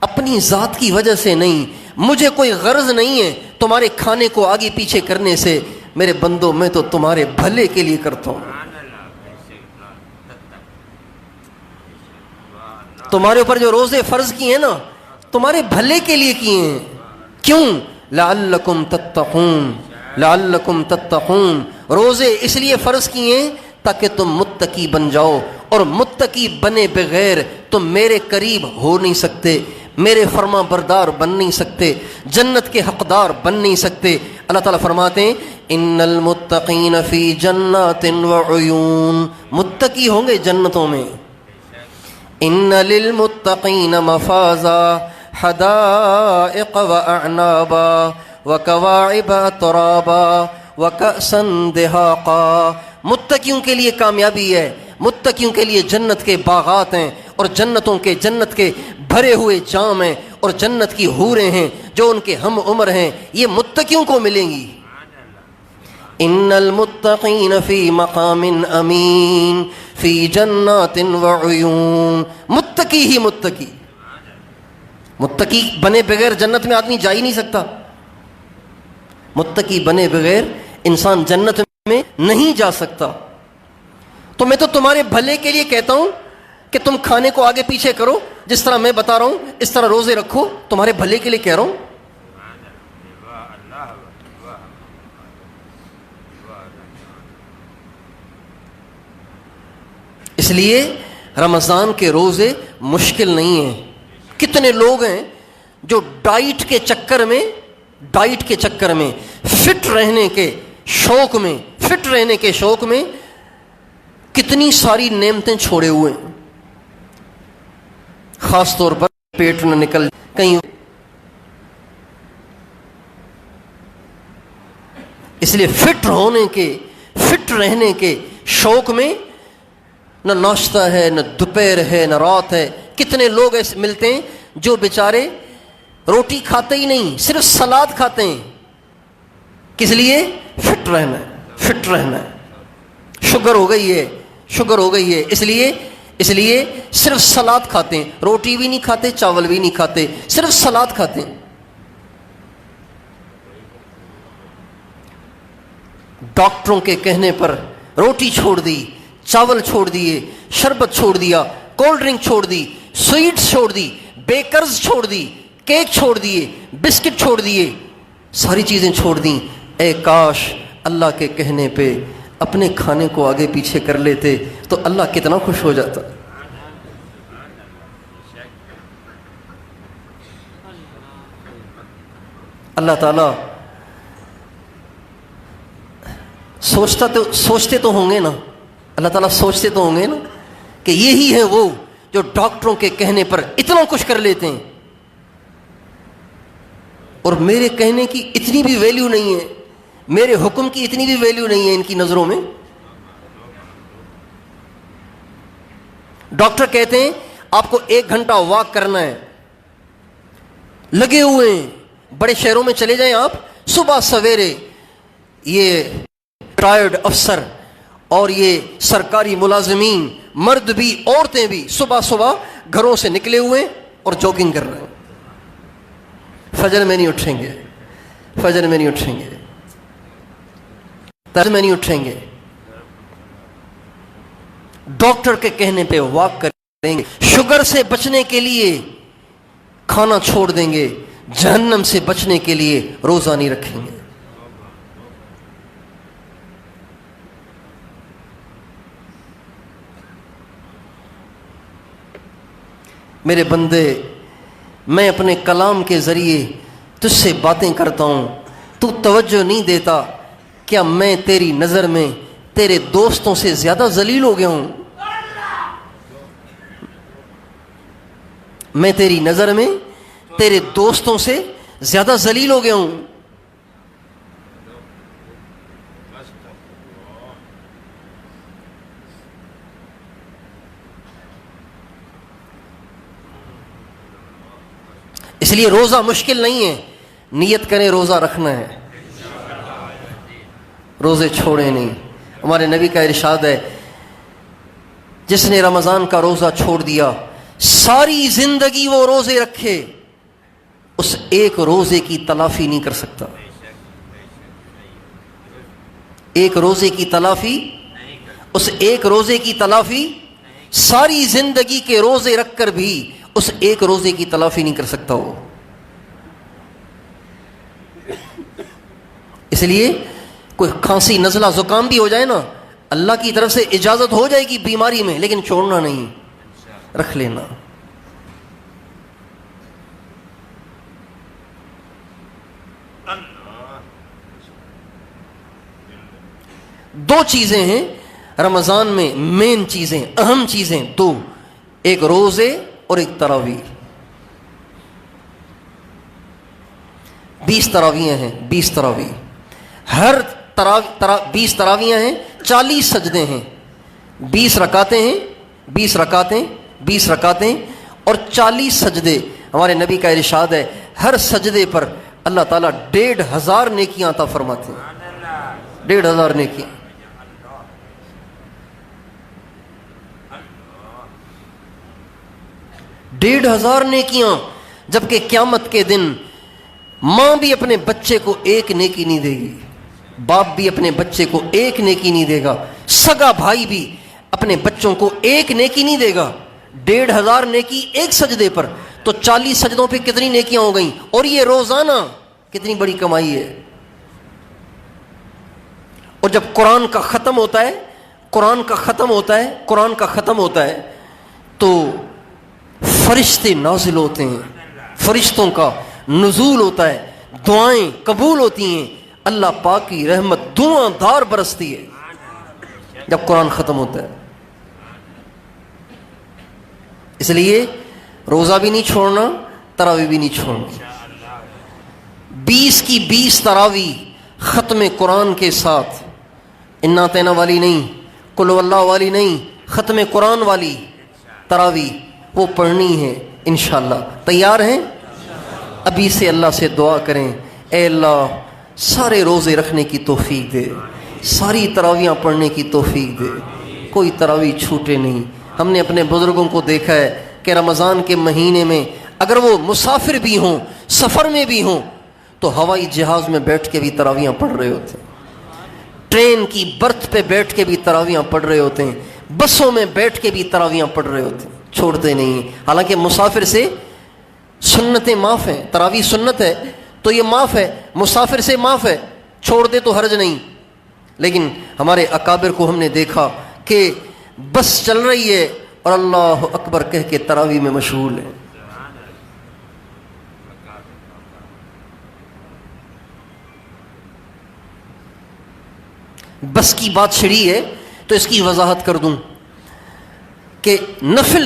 اپنی ذات کی وجہ سے نہیں، مجھے کوئی غرض نہیں ہے تمہارے کھانے کو آگے پیچھے کرنے سے، میرے بندو میں تو تمہارے بھلے کے لیے کرتا ہوں، تمہارے اوپر جو روزے فرض کیے ہیں نا تمہارے بھلے کے لیے کیے ہیں۔ کیوں؟ لعلکم تتقون، روزے اس لیے فرض کیے ہیں تاکہ تم متقی بن جاؤ، اور متقی بنے بغیر تم میرے قریب ہو نہیں سکتے، میرے فرما بردار بن نہیں سکتے، جنت کے حقدار بن نہیں سکتے۔ اللہ تعالیٰ فرماتے ہیں ان المتقین فی جنات وعیون، متقی ہوں گے جنتوں میں۔ ان للمتقین مفازا حدائق وأعنابا وكواعب أترابا وكأسا دهاقا. متقیوں کے لیے کامیابی ہے، متقیوں کے لیے جنت کے باغات ہیں، اور جنت کے بھرے ہوئے جام ہیں، اور جنت کی حوریں ہیں جو ان کے ہم عمر ہیں، یہ متقیوں کو ملیں گی. ان المتقین فی مقام امین فی جنات وعیون. متقی ہی متقی بنے بغیر جنت میں آدمی جا ہی نہیں سکتا. متقی بنے بغیر انسان جنت میں نہیں جا سکتا. تو میں تو تمہارے بھلے کے لیے کہتا ہوں کہ تم کھانے کو آگے پیچھے کرو، جس طرح میں بتا رہا ہوں اس طرح روزے رکھو، تمہارے بھلے کے لیے کہہ رہا ہوں. اس لیے رمضان کے روزے مشکل نہیں ہیں. کتنے لوگ ہیں جو ڈائٹ کے چکر میں فٹ رہنے کے شوق میں کتنی ساری نعمتیں چھوڑے ہوئے ہیں. خاص طور پر پیٹ نہ نکل کہیں، اس لیے فٹ رہنے کے شوق میں نہ ناشتہ ہے، نہ دوپہر ہے، نہ رات ہے. کتنے لوگ ایسے ملتے ہیں جو بیچارے روٹی کھاتے ہی نہیں، صرف سلاد کھاتے ہیں. کس لیے؟ فٹ رہنا ہے. شوگر ہو گئی ہے، اس لیے صرف سلاد کھاتے ہیں، روٹی بھی نہیں کھاتے، چاول بھی نہیں کھاتے، صرف سلاد کھاتے ہیں. ڈاکٹروں کے کہنے پر روٹی چھوڑ دی، چاول چھوڑ دیے، شربت چھوڑ دیا، کولڈ ڈرنک چھوڑ دی، سویٹس چھوڑ دی، بیکرز چھوڑ دی، کیک چھوڑ دیے، بسکٹ چھوڑ دیے، ساری چیزیں چھوڑ دیں. اے کاش اللہ کے کہنے پہ اپنے کھانے کو آگے پیچھے کر لیتے تو اللہ کتنا خوش ہو جاتا. اللہ تعالیٰ سوچتے تو ہوں گے نا، اللہ تعالیٰ سوچتے تو ہوں گے نا کہ یہی ہے وہ جو ڈاکٹروں کے کہنے پر اتنا کچھ کر لیتے ہیں، اور میرے کہنے کی اتنی بھی ویلیو نہیں ہے، میرے حکم کی اتنی بھی ویلیو نہیں ہے ان کی نظروں میں. ڈاکٹر کہتے ہیں آپ کو 1 گھنٹہ واک کرنا ہے، لگے ہوئے ہیں. بڑے شہروں میں چلے جائیں آپ، صبح سویرے یہ ریٹائرڈ افسر اور یہ سرکاری ملازمین، مرد بھی عورتیں بھی، صبح گھروں سے نکلے ہوئے اور جاگنگ کر رہے ہیں. فجر میں نہیں اٹھیں گے، تہجد میں نہیں اٹھیں گے، ڈاکٹر کے کہنے پہ واک کریں گے. شوگر سے بچنے کے لیے کھانا چھوڑ دیں گے، جہنم سے بچنے کے لیے روزہ نہیں رکھیں گے. میرے بندے، میں اپنے کلام کے ذریعے تجھ سے باتیں کرتا ہوں، تو توجہ نہیں دیتا. کیا میں تیری نظر میں تیرے دوستوں سے زیادہ ذلیل ہو گیا ہوں؟ میں تیری نظر میں تیرے دوستوں سے زیادہ ذلیل ہو گیا ہوں؟ اس لیے روزہ مشکل نہیں ہے. نیت کریں روزہ رکھنا ہے، روزے چھوڑے نہیں. ہمارے نبی کا ارشاد ہے، جس نے رمضان کا روزہ چھوڑ دیا، ساری زندگی وہ روزے رکھے، اس ایک روزے کی تلافی نہیں کر سکتا. ایک روزے کی تلافی ساری زندگی کے روزے رکھ کر بھی اس ایک روزے کی تلافی نہیں کر سکتا وہ. اس لیے کوئی کھانسی، نزلہ، زکام بھی ہو جائے نا، اللہ کی طرف سے اجازت ہو جائے گی بیماری میں، لیکن چھوڑنا نہیں، رکھ لینا. دو چیزیں ہیں رمضان میں، مین چیزیں، اہم چیزیں دو، ایک روزے اور ایک تراویح. 20 تراویحیں ہیں، 20 تراویح، ہر 20 تراویحیں ہیں، 40 سجدے ہیں، 20 رکعتیں ہیں، 20 رکعتیں، 20 رکعتیں اور 40 سجدے۔ ہمارے نبی کا ارشاد ہے ہر سجدے پر اللہ تعالیٰ 1500 نیکیاں عطا فرماتے ہیں، 1500 نیکیاں۔ ڈیڑھ ہزار نیکیاں، جبکہ قیامت کے دن ماں بھی اپنے بچے کو ایک نیکی نہیں دے گی، باپ بھی اپنے بچے کو ایک نیکی نہیں دے گا، سگا بھائی بھی اپنے بچوں کو ایک نیکی نہیں دے گا۔ 1500 نیکی ایک سجدے پر، تو 40 سجدوں پہ کتنی نیکیاں ہو گئیں، اور یہ روزانہ کتنی بڑی کمائی ہے۔ اور جب قرآن کا ختم ہوتا ہے، قرآن کا ختم ہوتا ہے، قرآن کا ختم ہوتا ہے تو فرشتے نازل ہوتے ہیں، فرشتوں کا نزول ہوتا ہے، دعائیں قبول ہوتی ہیں، اللہ پاک کی رحمت دھواں دھار برستی ہے جب قرآن ختم ہوتا ہے۔ اس لیے روزہ بھی نہیں چھوڑنا، تراویح بھی نہیں چھوڑنی۔ 20 کی 20 تراویح ختم قرآن کے ساتھ، انا تینا والی نہیں، قل ہو اللہ والی نہیں، ختم قرآن والی تراویح وہ پڑھنی ہے انشاءاللہ۔ تیار ہیں؟ ابھی سے اللہ سے دعا کریں، اے اللہ سارے روزے رکھنے کی توفیق دے، ساری تراویحاں پڑھنے کی توفیق دے، کوئی تراویح چھوٹے نہیں۔ ہم نے اپنے بزرگوں کو دیکھا ہے کہ رمضان کے مہینے میں اگر وہ مسافر بھی ہوں، سفر میں بھی ہوں، تو ہوائی جہاز میں بیٹھ کے بھی تراویحاں پڑھ رہے ہوتے ہیں، ٹرین کی برتھ پہ بیٹھ کے بھی تراویحاں پڑھ رہے ہوتے ہیں، بسوں میں بیٹھ کے بھی تراویحاں پڑھ رہے ہوتے ہیں، چھوڑتے نہیں ہیں۔ حالانکہ مسافر سے سنتیں معاف ہیں، تراویح سنت ہے تو یہ معاف ہے، مسافر سے معاف ہے، چھوڑ دے تو حرج نہیں۔ لیکن ہمارے اکابر کو ہم نے دیکھا کہ بس چل رہی ہے اور اللہ اکبر کہہ کے تراویح میں مشغول ہے۔ بس کی بات چھڑی ہے تو اس کی وضاحت کر دوں کہ نفل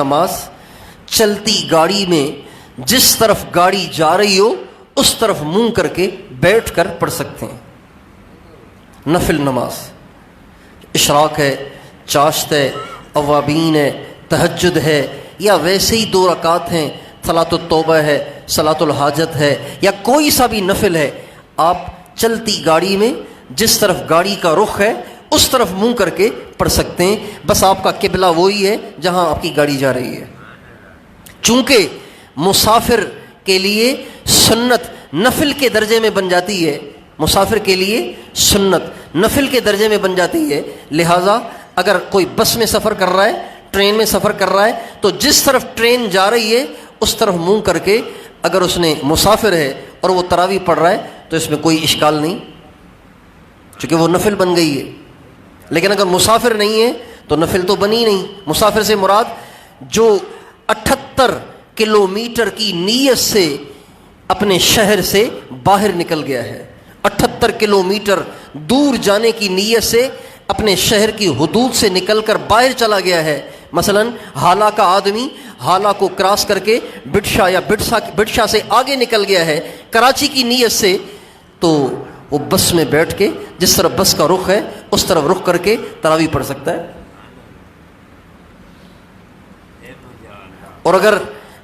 نماز چلتی گاڑی میں جس طرف گاڑی جا رہی ہو اس طرف منہ کر کے بیٹھ کر پڑھ سکتے ہیں۔ نفل نماز اشراق ہے، چاشت ہے، اوابین ہے، تہجد ہے، یا ویسے ہی 2 رکعت ہیں، صلاۃ التوبہ ہے، صلاۃ الحاجت ہے، یا کوئی سا بھی نفل ہے، آپ چلتی گاڑی میں جس طرف گاڑی کا رخ ہے اس طرف منہ کر کے پڑھ سکتے ہیں۔ بس آپ کا قبلہ وہی ہے جہاں آپ کی گاڑی جا رہی ہے۔ چونکہ مسافر کے لیے سنت نفل کے درجے میں بن جاتی ہے، مسافر کے لیے سنت نفل کے درجے میں بن جاتی ہے، لہٰذا اگر کوئی بس میں سفر کر رہا ہے، ٹرین میں سفر کر رہا ہے، تو جس طرف ٹرین جا رہی ہے اس طرف منہ کر کے اگر اس نے مسافر ہے اور وہ تراویح پڑھ رہا ہے تو اس میں کوئی اشکال نہیں، چونکہ وہ نفل بن گئی ہے۔ لیکن اگر مسافر نہیں ہے تو نفل تو بنی نہیں۔ مسافر سے مراد جو 78 کلومیٹر کی نیت سے اپنے شہر سے باہر نکل گیا ہے، 78 کلومیٹر دور جانے کی نیت سے اپنے شہر کی حدود سے نکل کر باہر چلا گیا ہے۔ مثلا ہالہ کا آدمی ہالہ کو کراس کر کے بٹشا یا بٹشا سے آگے نکل گیا ہے کراچی کی نیت سے، تو وہ بس میں بیٹھ کے جس طرف بس کا رخ ہے اس طرف رخ کر کے تراویح پڑھ سکتا ہے۔ اور اگر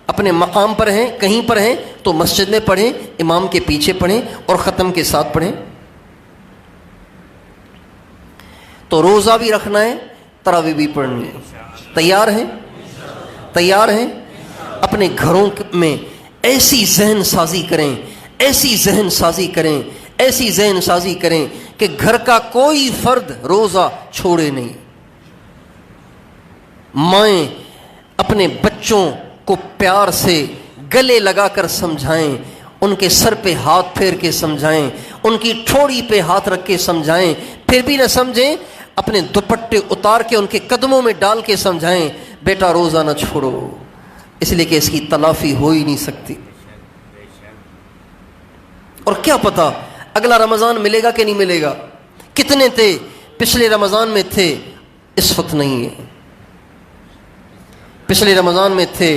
اپنے مقام پر ہیں، کہیں پر ہیں، تو مسجد میں پڑھیں، امام کے پیچھے پڑھیں اور ختم کے ساتھ پڑھیں۔ تو روزہ بھی رکھنا ہے، تراویح بھی پڑھنی ہے۔ تیار ہیں؟ تیار ہیں؟ اپنے گھروں میں ایسی ذہن سازی کریں، ایسی ذہن سازی کریں، ایسی ذہن سازی کریں کہ گھر کا کوئی فرد روزہ چھوڑے نہیں۔ مائیں اپنے بچوں کو پیار سے گلے لگا کر سمجھائیں، ان کے سر پہ ہاتھ پھیر کے سمجھائیں، ان کی ٹھوڑی پہ ہاتھ رکھ کے سمجھائیں، پھر بھی نہ سمجھیں اپنے دوپٹے اتار کے ان کے قدموں میں ڈال کے سمجھائیں، بیٹا روزہ نہ چھوڑو، اس لیے کہ اس کی تلافی ہو ہی نہیں سکتی۔ اور کیا پتا اگلا رمضان ملے گا کہ نہیں ملے گا۔ کتنے تھے پچھلے رمضان میں تھے، اس وقت نہیں ہے، پچھلے رمضان میں تھے،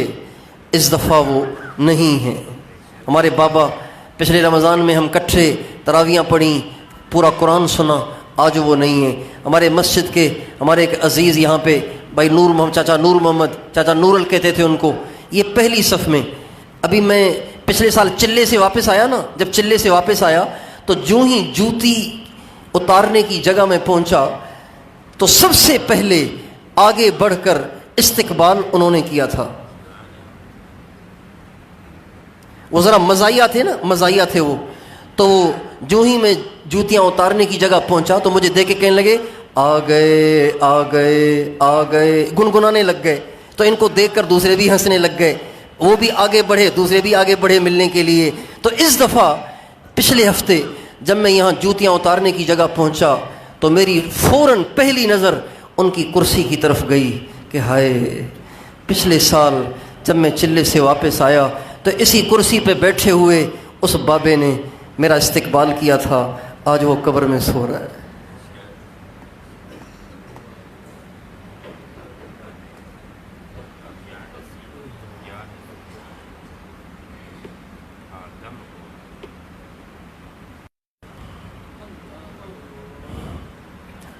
اس دفعہ وہ نہیں ہیں. ہمارے بابا پچھلے رمضان میں ہم کٹھے تراویاں پڑھیں، پورا قرآن سنا، آج وہ نہیں ہے. ہمارے مسجد کے ہمارے ایک عزیز یہاں پہ بھائی نور محمد، چاچا نور محمد، چاچا نورل کہتے تھے ان کو، یہ پہلی صف میں. ابھی میں پچھلے سال چلے سے واپس آیا نا، جب چلے سے واپس آیا تو جو ہی جوتی اتارنے کی جگہ میں پہنچا تو سب سے پہلے آگے بڑھ کر استقبال انہوں نے کیا تھا. وہ ذرا مزاحیہ تھے نا، مزاحیہ تھے وہ. تو جو ہی میں جوتیاں اتارنے کی جگہ پہنچا تو مجھے دیکھ کے کہنے لگے آ گئے آ گئے آ گئے، گنگنانے لگ گئے. تو ان کو دیکھ کر دوسرے بھی ہنسنے لگ گئے، وہ بھی آگے بڑھے، دوسرے بھی آگے بڑھے ملنے کے لیے. تو اس دفعہ پچھلے ہفتے جب میں یہاں جوتیاں اتارنے کی جگہ پہنچا تو میری فوراً پہلی نظر ان کی کرسی کی طرف گئی کہ ہائے، پچھلے سال جب میں چلے سے واپس آیا تو اسی کرسی پہ بیٹھے ہوئے اس بابے نے میرا استقبال کیا تھا، آج وہ قبر میں سو رہا ہے.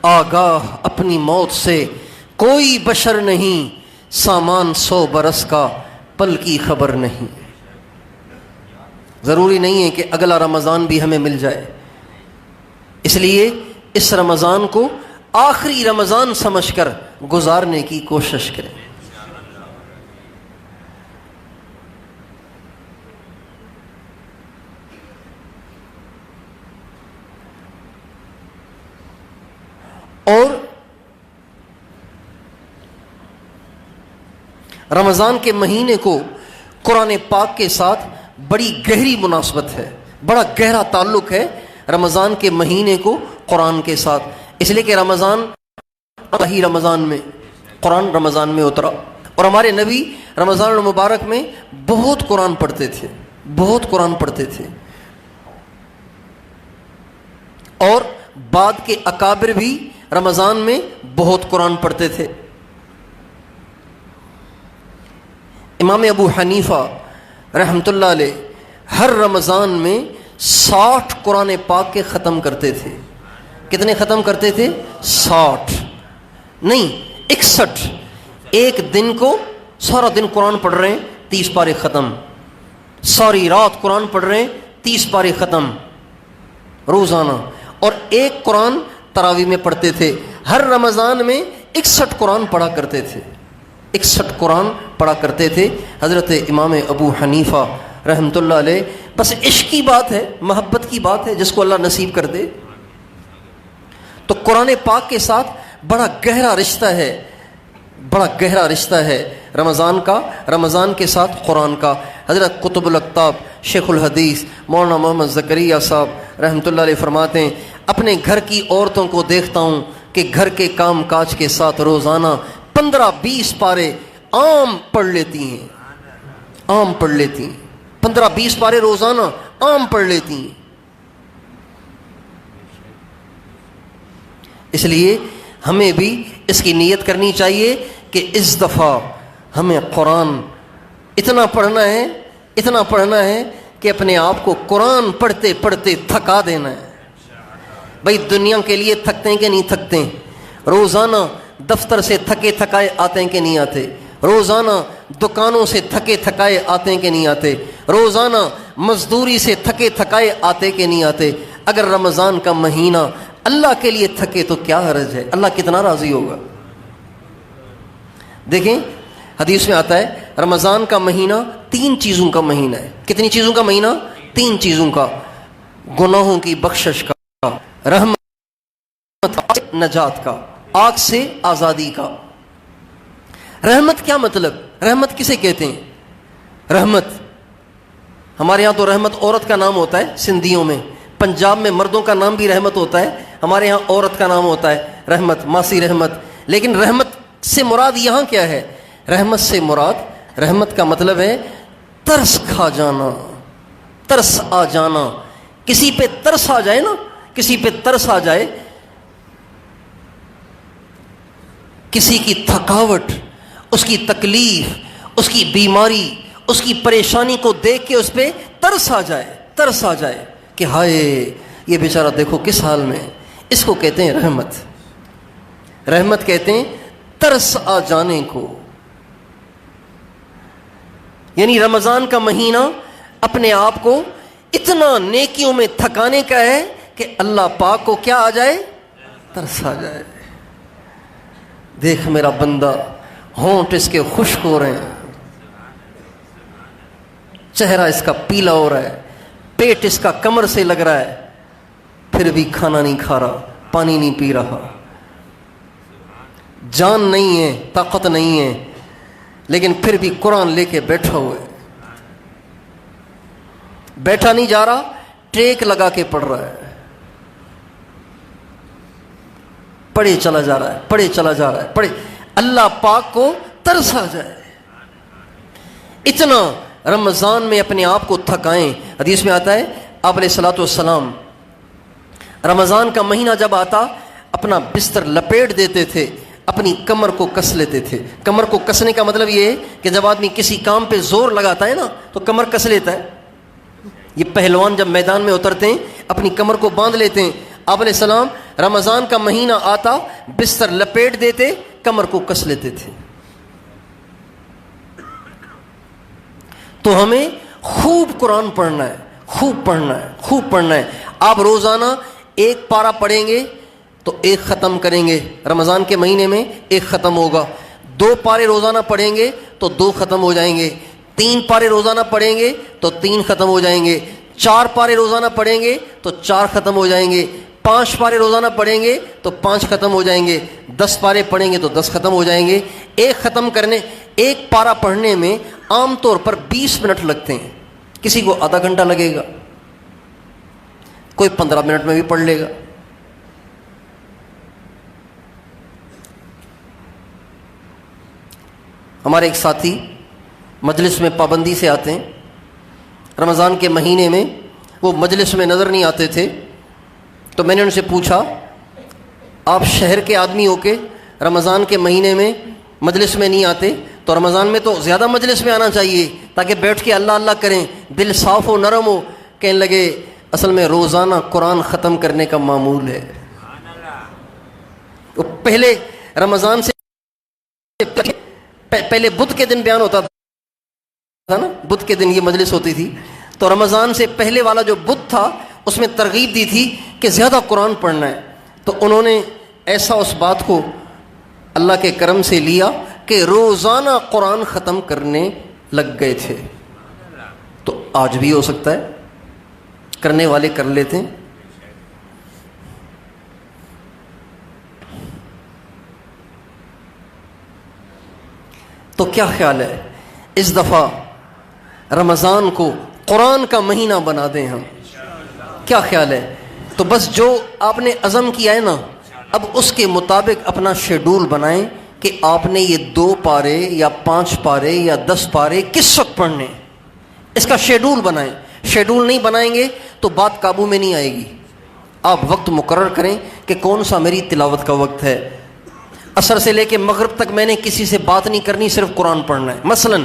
آگاہ اپنی موت سے کوئی بشر نہیں، سامان 100 برس کا پل کی خبر نہیں. ضروری نہیں ہے کہ اگلا رمضان بھی ہمیں مل جائے، اس لیے اس رمضان کو آخری رمضان سمجھ کر گزارنے کی کوشش کریں. اور رمضان کے مہینے کو قرآن پاک کے ساتھ بڑی گہری مناسبت ہے، بڑا گہرا تعلق ہے رمضان کے مہینے کو قرآن کے ساتھ. اس لیے کہ رمضان میں قرآن رمضان میں اترا، اور ہمارے نبی رمضان المبارک میں بہت قرآن پڑھتے تھے، بہت قرآن پڑھتے تھے. اور بعد کے اکابر بھی رمضان میں بہت قرآن پڑھتے تھے. امام ابو حنیفہ رحمۃ اللہ علیہ ہر رمضان میں 60 قرآن پاک کے ختم کرتے تھے. کتنے ختم کرتے تھے؟ 60 نہیں 61. ایک دن کو سارا دن قرآن پڑھ رہے ہیں، 30 پارے ختم. ساری رات قرآن پڑھ رہے ہیں، 30 پارے ختم روزانہ. اور ایک قرآن تراویح میں پڑھتے تھے. ہر رمضان میں 61 قرآن پڑھا کرتے تھے، 61 قرآن پڑھا کرتے تھے حضرت امام ابو حنیفہ رحمۃ اللہ علیہ. بس عشق کی بات ہے، محبت کی بات ہے، جس کو اللہ نصیب کر دے. تو قرآن پاک کے ساتھ بڑا گہرا رشتہ ہے، بڑا گہرا رشتہ ہے رمضان کا، رمضان کے ساتھ قرآن کا. حضرت قطب الاقطاب شیخ الحدیث مولانا محمد زکریا صاحب رحمۃ اللہ علیہ فرماتے ہیں، اپنے گھر کی عورتوں کو دیکھتا ہوں کہ گھر کے کام کاج کے ساتھ روزانہ 15-20 پارے عام پڑھ لیتی ہیں، عام پڑھ لیتی ہیں. 15-20 پارے روزانہ عام پڑھ لیتی ہیں. اس لیے ہمیں بھی اس کی نیت کرنی چاہیے کہ اس دفعہ ہمیں قرآن اتنا پڑھنا ہے، اتنا پڑھنا ہے کہ اپنے آپ کو قرآن پڑھتے پڑھتے تھکا دینا ہے. بھائی دنیا کے لیے تھکتے ہیں کہ نہیں تھکتے ہیں؟ روزانہ دفتر سے تھکے تھکائے آتے ہیں کہ نہیں آتے؟ روزانہ دکانوں سے تھکے تھکائے آتے ہیں کہ نہیں آتے؟ روزانہ مزدوری سے تھکے تھکائے آتے کہ نہیں آتے؟ اگر رمضان کا مہینہ اللہ کے لیے تھکے تو کیا حرج ہے؟ اللہ کتنا راضی ہوگا. دیکھیں حدیث میں آتا ہے رمضان کا مہینہ 3 چیزوں کا مہینہ ہے. کتنی چیزوں کا مہینہ؟ 3 چیزوں کا. گناہوں کی بخشش کا، رحمت نجات کا، آگ سے آزادی کا. رحمت کیا مطلب؟ رحمت کسے کہتے ہیں؟ رحمت ہمارے یہاں تو رحمت عورت کا نام ہوتا ہے سندھیوں میں. پنجاب میں مردوں کا نام بھی رحمت ہوتا ہے، ہمارے یہاں عورت کا نام ہوتا ہے رحمت، ماسی رحمت. لیکن رحمت سے مراد یہاں کیا ہے؟ رحمت سے مراد، رحمت کا مطلب ہے ترس کھا جانا، ترس آ جانا. کسی پہ ترس آ جائے نا، کسی پہ ترس آ جائے، کسی کی تھکاوٹ، اس کی تکلیف، اس کی بیماری، اس کی پریشانی کو دیکھ کے اس پہ ترس آ جائے کہ ہائے یہ بیچارہ دیکھو کس حال میں ہے. اس کو کہتے ہیں رحمت کہتے ہیں ترس آ جانے کو. یعنی رمضان کا مہینہ اپنے آپ کو اتنا نیکیوں میں تھکانے کا ہے کہ اللہ پاک کو کیا آ جائے؟ ترس آ جائے. دیکھ میرا بندہ، ہونٹ اس کے خشک ہو رہے ہیں، چہرہ اس کا پیلا ہو رہا ہے، پیٹ اس کا کمر سے لگ رہا ہے، پھر بھی کھانا نہیں کھا رہا، پانی نہیں پی رہا، جان نہیں ہے، طاقت نہیں ہے، لیکن پھر بھی قرآن لے کے بیٹھا ہوا ہے. بیٹھا نہیں جا رہا، ٹریک لگا کے پڑھ رہا ہے، پڑھے چلا جا رہا ہے. اللہ پاک کو ترس آ جائے. اتنا رمضان میں اپنے آپ کو تھکائیں. حدیث میں آتا ہے آپ علیہ الصلوۃ والسلام رمضان کا مہینہ جب آتا اپنا بستر لپیٹ دیتے تھے، اپنی کمر کو کس لیتے تھے. کمر کو کسنے کا مطلب یہ ہے کہ جب آدمی کسی کام پہ زور لگاتا ہے نا تو کمر کس لیتا ہے. یہ پہلوان جب میدان میں اترتے ہیں اپنی کمر کو باندھ لیتے ہیں. آپ علیہ السلام رمضان کا مہینہ آتا بستر لپیٹ دیتے، کمر کو کس لیتے تھے. تو ہمیں خوب قرآن پڑھنا ہے، خوب پڑھنا ہے. آپ روزانہ ایک پارہ پڑھیں گے تو ایک ختم کریں گے، رمضان کے مہینے میں ایک ختم ہوگا. 2 پارے روزانہ پڑھیں گے تو 2 ختم ہو جائیں گے. 3 پارے روزانہ پڑھیں گے تو 3 ختم ہو جائیں گے. 4 پارے روزانہ پڑھیں گے تو 4 ختم ہو جائیں گے. 5 پارے روزانہ پڑھیں گے تو 5 ختم ہو جائیں گے. 10 پارے پڑھیں گے تو 10 ختم ہو جائیں گے. ایک پارہ پڑھنے میں عام طور پر 20 منٹ لگتے ہیں. کسی کو آدھا گھنٹہ لگے گا، کوئی 15 منٹ میں بھی پڑھ لے گا. ہمارے ایک ساتھی مجلس میں پابندی سے آتے ہیں. رمضان کے مہینے میں وہ مجلس میں نظر نہیں آتے تھے، تو میں نے ان سے پوچھا آپ شہر کے آدمی ہو کے رمضان کے مہینے میں مجلس میں نہیں آتے، تو رمضان میں تو زیادہ مجلس میں آنا چاہیے تاکہ بیٹھ کے اللہ اللہ کریں، دل صاف ہو، نرم ہو. کہنے لگے اصل میں روزانہ قرآن ختم کرنے کا معمول ہے. وہ پہلے رمضان سے پہلے بدھ کے دن بیان ہوتا تھا نا، بدھ کے دن یہ مجلس ہوتی تھی، تو رمضان سے پہلے والا جو بدھ تھا اس میں ترغیب دی تھی کہ زیادہ قرآن پڑھنا ہے. تو انہوں نے ایسا اس بات کو اللہ کے کرم سے لیا کہ روزانہ قرآن ختم کرنے لگ گئے تھے. تو آج بھی ہو سکتا ہے، کرنے والے کر لیتے ہیں. تو کیا خیال ہے اس دفعہ رمضان کو قرآن کا مہینہ بنا دیں ہم؟ کیا خیال ہے؟ تو بس جو آپ نے عزم کیا ہے نا، اب اس کے مطابق اپنا شیڈول بنائیں کہ آپ نے یہ 2 پارے یا 5 پارے یا 10 پارے کس وقت پڑھنے، اس کا شیڈول بنائیں. شیڈول نہیں بنائیں گے تو بات قابو میں نہیں آئے گی. آپ وقت مقرر کریں کہ کون سا میری تلاوت کا وقت ہے. عصر سے لے کے مغرب تک میں نے کسی سے بات نہیں کرنی، صرف قرآن پڑھنا ہے. مثلا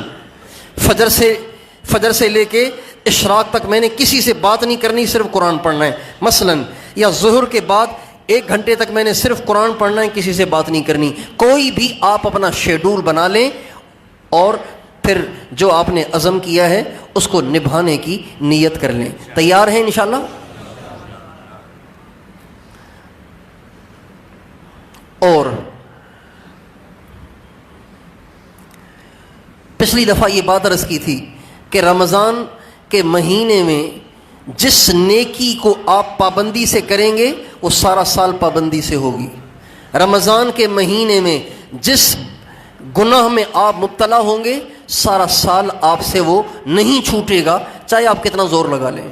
فجر سے لے کے اشراق تک میں نے کسی سے بات نہیں کرنی، صرف قرآن پڑھنا ہے. مثلا یا ظہر کے بعد 1 گھنٹے تک میں نے صرف قرآن پڑھنا ہے، کسی سے بات نہیں کرنی. کوئی بھی آپ اپنا شیڈول بنا لیں اور پھر جو آپ نے عزم کیا ہے اس کو نبھانے کی نیت کر لیں. تیار ہیں انشاءاللہ؟ اور پچھلی دفعہ یہ بات عرض کی تھی کہ رمضان کے مہینے میں جس نیکی کو آپ پابندی سے کریں گے وہ سارا سال پابندی سے ہوگی. رمضان کے مہینے میں جس گناہ میں آپ مبتلا ہوں گے سارا سال آپ سے وہ نہیں چھوٹے گا، چاہے آپ کتنا زور لگا لیں.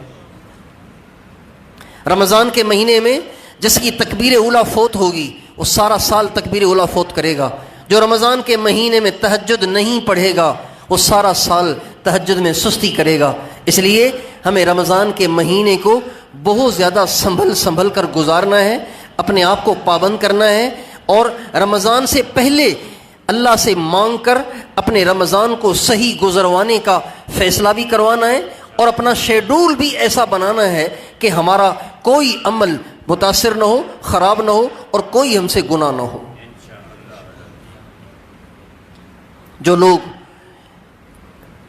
رمضان کے مہینے میں جس کی تکبیر اولیٰ فوت ہوگی وہ سارا سال تکبیر اولیٰ فوت کرے گا. جو رمضان کے مہینے میں تہجد نہیں پڑھے گا وہ سارا سال تہجد میں سستی کرے گا. اس لیے ہمیں رمضان کے مہینے کو بہت زیادہ سنبھل کر گزارنا ہے، اپنے آپ کو پابند کرنا ہے، اور رمضان سے پہلے اللہ سے مانگ کر اپنے رمضان کو صحیح گزروانے کا فیصلہ بھی کروانا ہے اور اپنا شیڈول بھی ایسا بنانا ہے کہ ہمارا کوئی عمل متاثر نہ ہو، خراب نہ ہو، اور کوئی ہم سے گناہ نہ ہو۔ جو لوگ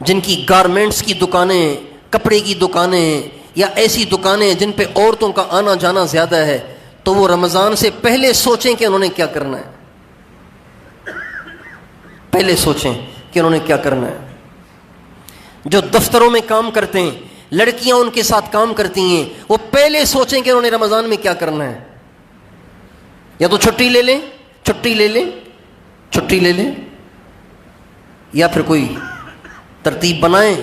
جن کی گارمنٹس کی دکانیں، کپڑے کی دکانیں یا ایسی دکانیں جن پہ عورتوں کا آنا جانا زیادہ ہے، تو وہ رمضان سے پہلے سوچیں کہ انہوں نے کیا کرنا ہے، پہلے سوچیں کہ انہوں نے کیا کرنا ہے۔ جو دفتروں میں کام کرتے ہیں، لڑکیاں ان کے ساتھ کام کرتی ہیں، وہ پہلے سوچیں کہ انہوں نے رمضان میں کیا کرنا ہے۔ یا تو چھٹی لے لیں، چھٹی لے لیں، یا پھر کوئی ترتیب بنائیں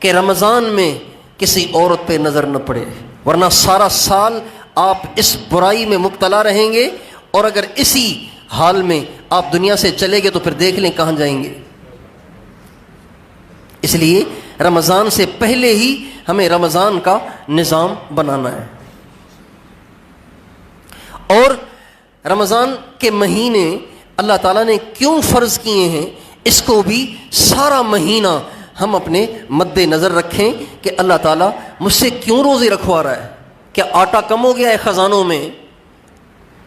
کہ رمضان میں کسی عورت پہ نظر نہ پڑے، ورنہ سارا سال آپ اس برائی میں مبتلا رہیں گے، اور اگر اسی حال میں آپ دنیا سے چلے گئے تو پھر دیکھ لیں کہاں جائیں گے۔ اس لیے رمضان سے پہلے ہی ہمیں رمضان کا نظام بنانا ہے۔ اور رمضان کے مہینے اللہ تعالیٰ نے کیوں فرض کیے ہیں، اس کو بھی سارا مہینہ ہم اپنے مد نظر رکھیں کہ اللہ تعالیٰ مجھ سے کیوں روزے رکھوا رہا ہے۔ کیا آٹا کم ہو گیا ہے خزانوں میں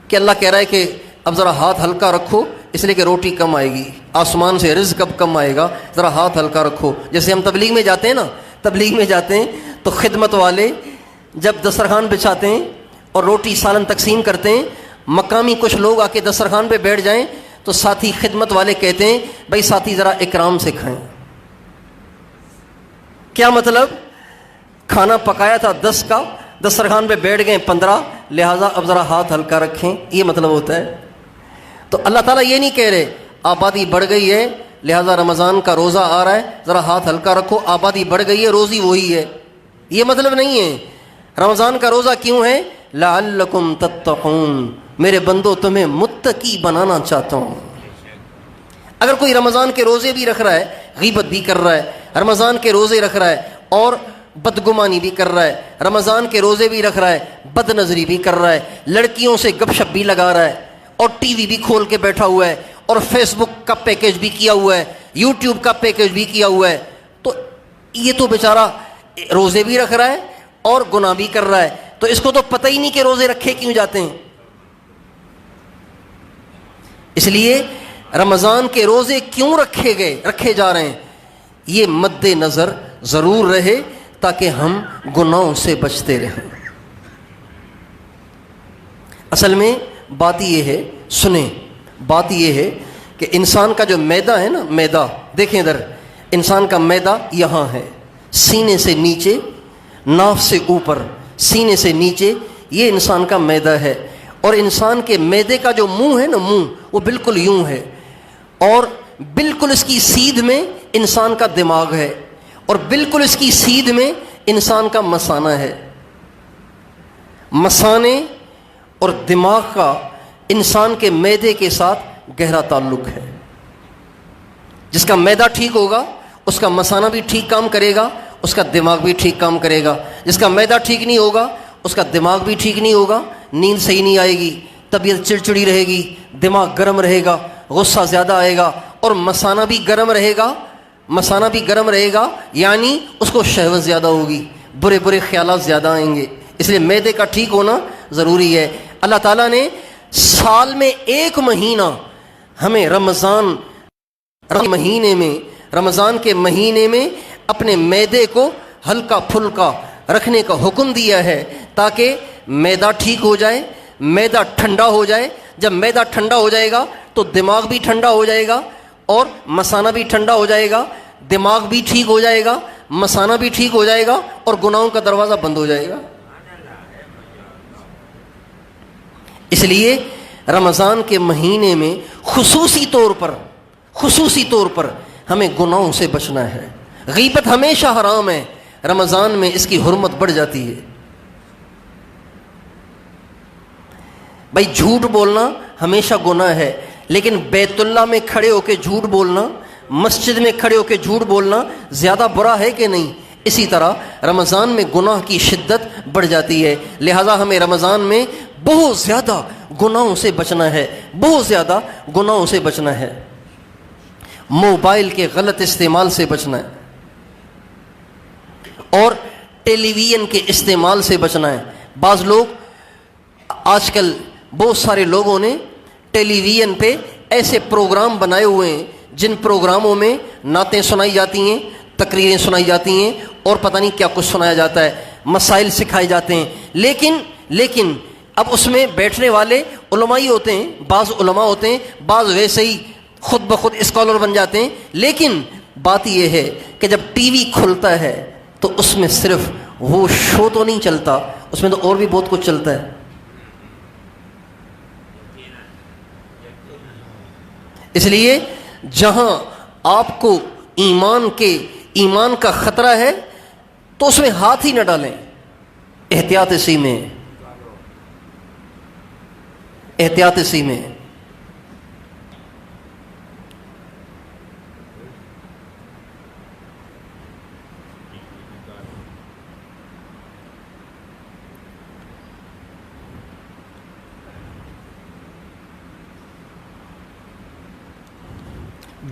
کہ اللہ کہہ رہا ہے کہ اب ذرا ہاتھ ہلکا رکھو، اس لیے کہ روٹی کم آئے گی، آسمان سے رزق اب کم آئے گا، ذرا ہاتھ ہلکا رکھو۔ جیسے ہم تبلیغ میں جاتے ہیں نا، تبلیغ میں جاتے ہیں تو خدمت والے جب دسترخوان بچھاتے ہیں اور روٹی سالن تقسیم کرتے ہیں، مقامی کچھ لوگ آ کے دسترخوان پہ بیٹھ جائیں تو ساتھی خدمت والے کہتے ہیں بھائی ساتھی ذرا اکرام سے کھائیں۔ کیا مطلب؟ کھانا پکایا تھا 10 کا، دسترخوان پہ بیٹھ گئے 15، لہٰذا اب ذرا ہاتھ ہلکا رکھیں، یہ مطلب ہوتا ہے۔ تو اللہ تعالیٰ یہ نہیں کہہ رہے آبادی بڑھ گئی ہے لہٰذا رمضان کا روزہ آ رہا ہے ذرا ہاتھ ہلکا رکھو، آبادی بڑھ گئی ہے روزی وہی ہے، یہ مطلب نہیں ہے۔ رمضان کا روزہ کیوں ہے؟ لعلکم تتقون، میرے بندو تمہیں متقی بنانا چاہتا ہوں۔ اگر کوئی رمضان کے روزے بھی رکھ رہا ہے، غیبت بھی کر رہا ہے، رمضان کے روزے رکھ رہا ہے اور بدگمانی بھی کر رہا ہے، رمضان کے روزے بھی رکھ رہا ہے، بد نظری بھی کر رہا ہے، لڑکیوں سے گپ شپ بھی لگا رہا ہے، اور ٹی وی بھی کھول کے بیٹھا ہوا ہے، اور فیس بک کا پیکیج بھی کیا ہوا ہے، یوٹیوب کا پیکیج بھی کیا ہوا ہے، تو یہ تو بیچارہ روزے بھی رکھ رہا ہے اور گناہ بھی کر رہا ہے، تو اس کو تو پتہ ہی نہیں کہ روزے رکھے کیوں جاتے ہیں۔ اس لیے رمضان کے روزے کیوں رکھے جا رہے ہیں، یہ مد نظر ضرور رہے تاکہ ہم گناہوں سے بچتے رہیں۔ اصل میں بات یہ ہے، سنیں، بات یہ ہے کہ انسان کا جو معدہ ہے نا، معدہ دیکھیں ادھر، انسان کا معدہ یہاں ہے، سینے سے نیچے، ناف سے اوپر، سینے سے نیچے، یہ انسان کا معدہ ہے۔ اور انسان کے معدے کا جو منہ ہے نا، منہ وہ بالکل یوں ہے، اور بالکل اس کی سیدھ میں انسان کا دماغ ہے، اور بالکل اس کی سیدھ میں انسان کا مثانہ ہے۔ مثانے اور دماغ کا انسان کے معدے کے ساتھ گہرا تعلق ہے۔ جس کا معدہ ٹھیک ہوگا اس کا مثانہ بھی ٹھیک کام کرے گا، اس کا دماغ بھی ٹھیک کام کرے گا۔ جس کا معدہ ٹھیک نہیں ہوگا اس کا دماغ بھی ٹھیک نہیں ہوگا، نیند صحیح نہیں آئے گی، طبیعت چڑچڑی رہے گی، دماغ گرم رہے گا، غصہ زیادہ آئے گا، اور مثانہ بھی گرم رہے گا، مثانہ بھی گرم رہے گا، یعنی اس کو شہوت زیادہ ہوگی، برے برے خیالات زیادہ آئیں گے۔ اس لیے معدے کا ٹھیک ہونا ضروری ہے۔ اللہ تعالیٰ نے سال میں ایک مہینہ ہمیں رمضان کے مہینے میں اپنے معدے کو ہلکا پھلکا رکھنے کا حکم دیا ہے تاکہ معدہ ٹھیک ہو جائے، معدہ ٹھنڈا ہو جائے۔ جب معدہ ٹھنڈا ہو جائے گا تو دماغ بھی ٹھنڈا ہو جائے گا اور مثانہ بھی ٹھنڈا ہو جائے گا، دماغ بھی ٹھیک ہو جائے گا، مثانہ بھی ٹھیک ہو جائے گا، اور گناہوں کا دروازہ بند ہو جائے گا۔ اس لیے رمضان کے مہینے میں خصوصی طور پر ہمیں گناہوں سے بچنا ہے۔ غیبت ہمیشہ حرام ہے، رمضان میں اس کی حرمت بڑھ جاتی ہے۔ بھائی جھوٹ بولنا ہمیشہ گناہ ہے، لیکن بیت اللہ میں کھڑے ہو کے جھوٹ بولنا، مسجد میں کھڑے ہو کے جھوٹ بولنا زیادہ برا ہے کہ نہیں؟ اسی طرح رمضان میں گناہ کی شدت بڑھ جاتی ہے، لہذا ہمیں رمضان میں بہت زیادہ گناہوں سے بچنا ہے، بہت زیادہ گناہوں سے بچنا ہے۔ موبائل کے غلط استعمال سے بچنا ہے اور ٹیلی ویژن کے استعمال سے بچنا ہے. بعض لوگ آج کل بہت سارے لوگوں نے ٹیلی ویژن پہ ایسے پروگرام بنائے ہوئے ہیں جن پروگراموں میں نعتیں سنائی جاتی ہیں، تقریریں سنائی جاتی ہیں اور پتہ نہیں کیا کچھ سنایا جاتا ہے، مسائل سکھائے جاتے ہیں. لیکن اب اس میں بیٹھنے والے علماء ہی ہوتے ہیں، بعض علماء ہوتے ہیں، بعض ویسے ہی خود بخود اسکالر بن جاتے ہیں. لیکن بات یہ ہے کہ جب ٹی وی کھلتا ہے تو اس میں صرف وہ شو تو نہیں چلتا، اس میں تو اور بھی بہت کچھ چلتا ہے. اس لیے جہاں آپ کو ایمان کا خطرہ ہے تو اس میں ہاتھ ہی نہ ڈالیں. احتیاط اسی میں، احتیاط اسی میں.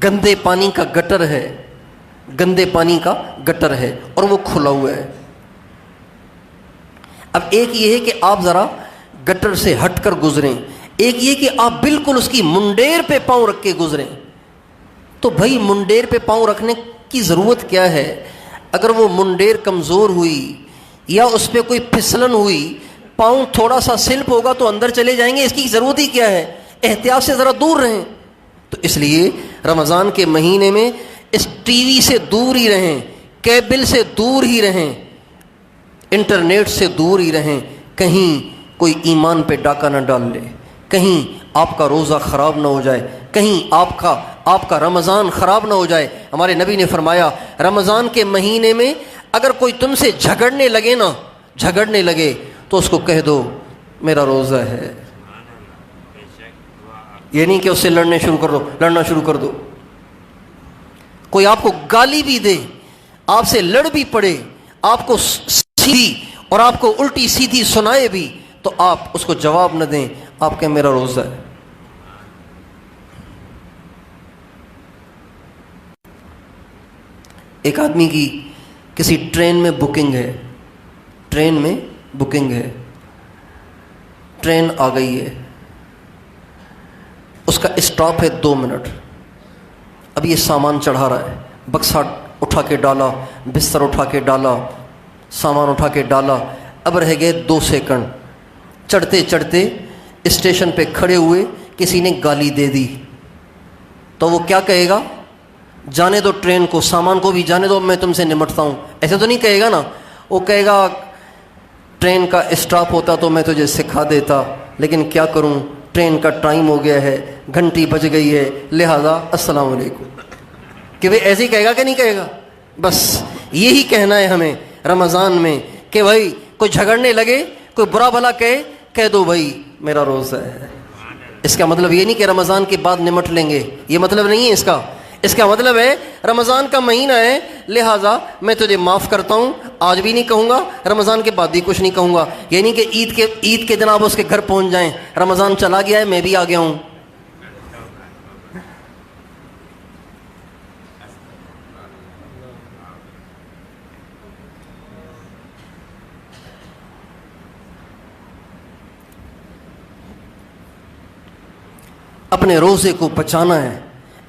گندے پانی کا گٹر ہے، گندے پانی کا گٹر ہے اور وہ کھلا ہوا ہے. اب ایک یہ ہے کہ آپ ذرا گٹر سے ہٹ کر گزریں، ایک یہ کہ آپ بالکل اس کی منڈیر پہ پاؤں رکھ کے گزریں. تو بھائی منڈیر پہ پاؤں رکھنے کی ضرورت کیا ہے؟ اگر وہ منڈیر کمزور ہوئی یا اس پہ کوئی پھسلن ہوئی، پاؤں تھوڑا سا سلپ ہوگا تو اندر چلے جائیں گے. اس کی ضرورت ہی کیا ہے؟ احتیاط سے ذرا دور رہیں. تو اس لیے رمضان کے مہینے میں اس ٹی وی سے دور ہی رہیں، کیبل سے دور ہی رہیں، انٹرنیٹ سے دور ہی رہیں. کہیں کوئی ایمان پہ ڈاکہ نہ ڈال لے، کہیں آپ کا روزہ خراب نہ ہو جائے، کہیں آپ کا رمضان خراب نہ ہو جائے. ہمارے نبی نے فرمایا رمضان کے مہینے میں اگر کوئی تم سے جھگڑنے لگے تو اس کو کہہ دو میرا روزہ ہے. یہ نہیں کہ اس سے لڑنا شروع کر دو. کوئی آپ کو گالی بھی دے، آپ سے لڑ بھی پڑے، آپ کو سیدھی اور آپ کو الٹی سیدھی سنائے بھی، تو آپ اس کو جواب نہ دیں، آپ کہیں میرا روزہ ہے. ایک آدمی کی کسی ٹرین میں بکنگ ہے، ٹرین آ گئی ہے، اس کا اسٹاپ ہے 2 منٹ. اب یہ سامان چڑھا رہا ہے، بکسہ اٹھا کے ڈالا، بستر اٹھا کے ڈالا، سامان اٹھا کے ڈالا. اب رہ گئے 2 سیکنڈ. چڑھتے اسٹیشن پہ کھڑے ہوئے کسی نے گالی دے دی تو وہ کیا کہے گا؟ جانے دو ٹرین کو، سامان کو بھی جانے دو، میں تم سے نمٹتا ہوں. ایسے تو نہیں کہے گا نا. وہ کہے گا ٹرین کا اسٹاپ ہوتا تو میں تجھے سکھا دیتا، لیکن کیا کروں، ٹرین کا ٹائم ہو گیا ہے، گھنٹی بج گئی ہے، لہذا السلام علیکم. کہ بھئی ایسے ہی کہے گا کہ نہیں کہے گا؟ بس یہی کہنا ہے ہمیں رمضان میں کہ بھائی کوئی جھگڑنے لگے، کوئی برا بھلا کہہ دو بھائی میرا روزہ ہے. اس کا مطلب یہ نہیں کہ رمضان کے بعد نمٹ لیں گے، یہ مطلب نہیں ہے اس کا. اس کا مطلب ہے رمضان کا مہینہ ہے، لہٰذا میں تجھے معاف کرتا ہوں، آج بھی نہیں کہوں گا، رمضان کے بعد بھی کچھ نہیں کہوں گا. یہ نہیں کہ عید کے دن آپ اس کے گھر پہنچ جائیں، رمضان چلا گیا ہے میں بھی آ گیا ہوں. اپنے روزے کو بچانا ہے،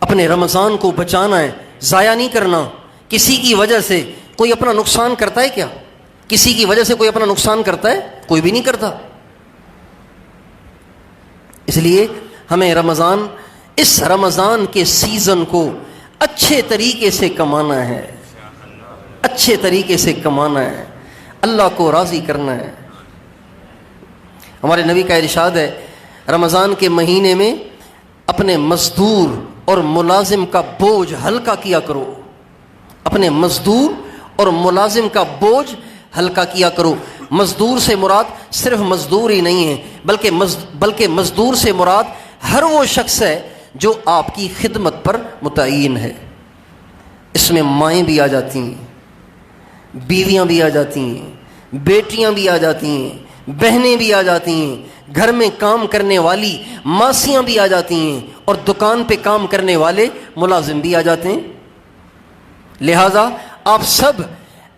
اپنے رمضان کو بچانا ہے، ضائع نہیں کرنا. کسی کی وجہ سے کوئی اپنا نقصان کرتا ہے کیا؟ کسی کی وجہ سے کوئی اپنا نقصان کرتا ہے؟ کوئی بھی نہیں کرتا. اس لیے ہمیں اس رمضان کے سیزن کو اچھے طریقے سے کمانا ہے، اچھے طریقے سے کمانا ہے، اللہ کو راضی کرنا ہے. ہمارے نبی کا ارشاد ہے رمضان کے مہینے میں اپنے مزدور اور ملازم کا بوجھ ہلکا کیا کرو. اپنے مزدور اور ملازم کا بوجھ ہلکا کیا کرو. مزدور سے مراد صرف مزدور ہی نہیں ہے، بلکہ مزدور سے مراد ہر وہ شخص ہے جو آپ کی خدمت پر متعین ہے. اس میں مائیں بھی آ جاتی ہیں، بیویاں بھی آ جاتی ہیں، بیٹیاں بھی آ جاتی ہیں، بہنیں بھی آ جاتی ہیں، گھر میں کام کرنے والی ماسیاں بھی آ جاتی ہیں، اور دکان پہ کام کرنے والے ملازم بھی آ جاتے ہیں. لہذا آپ سب،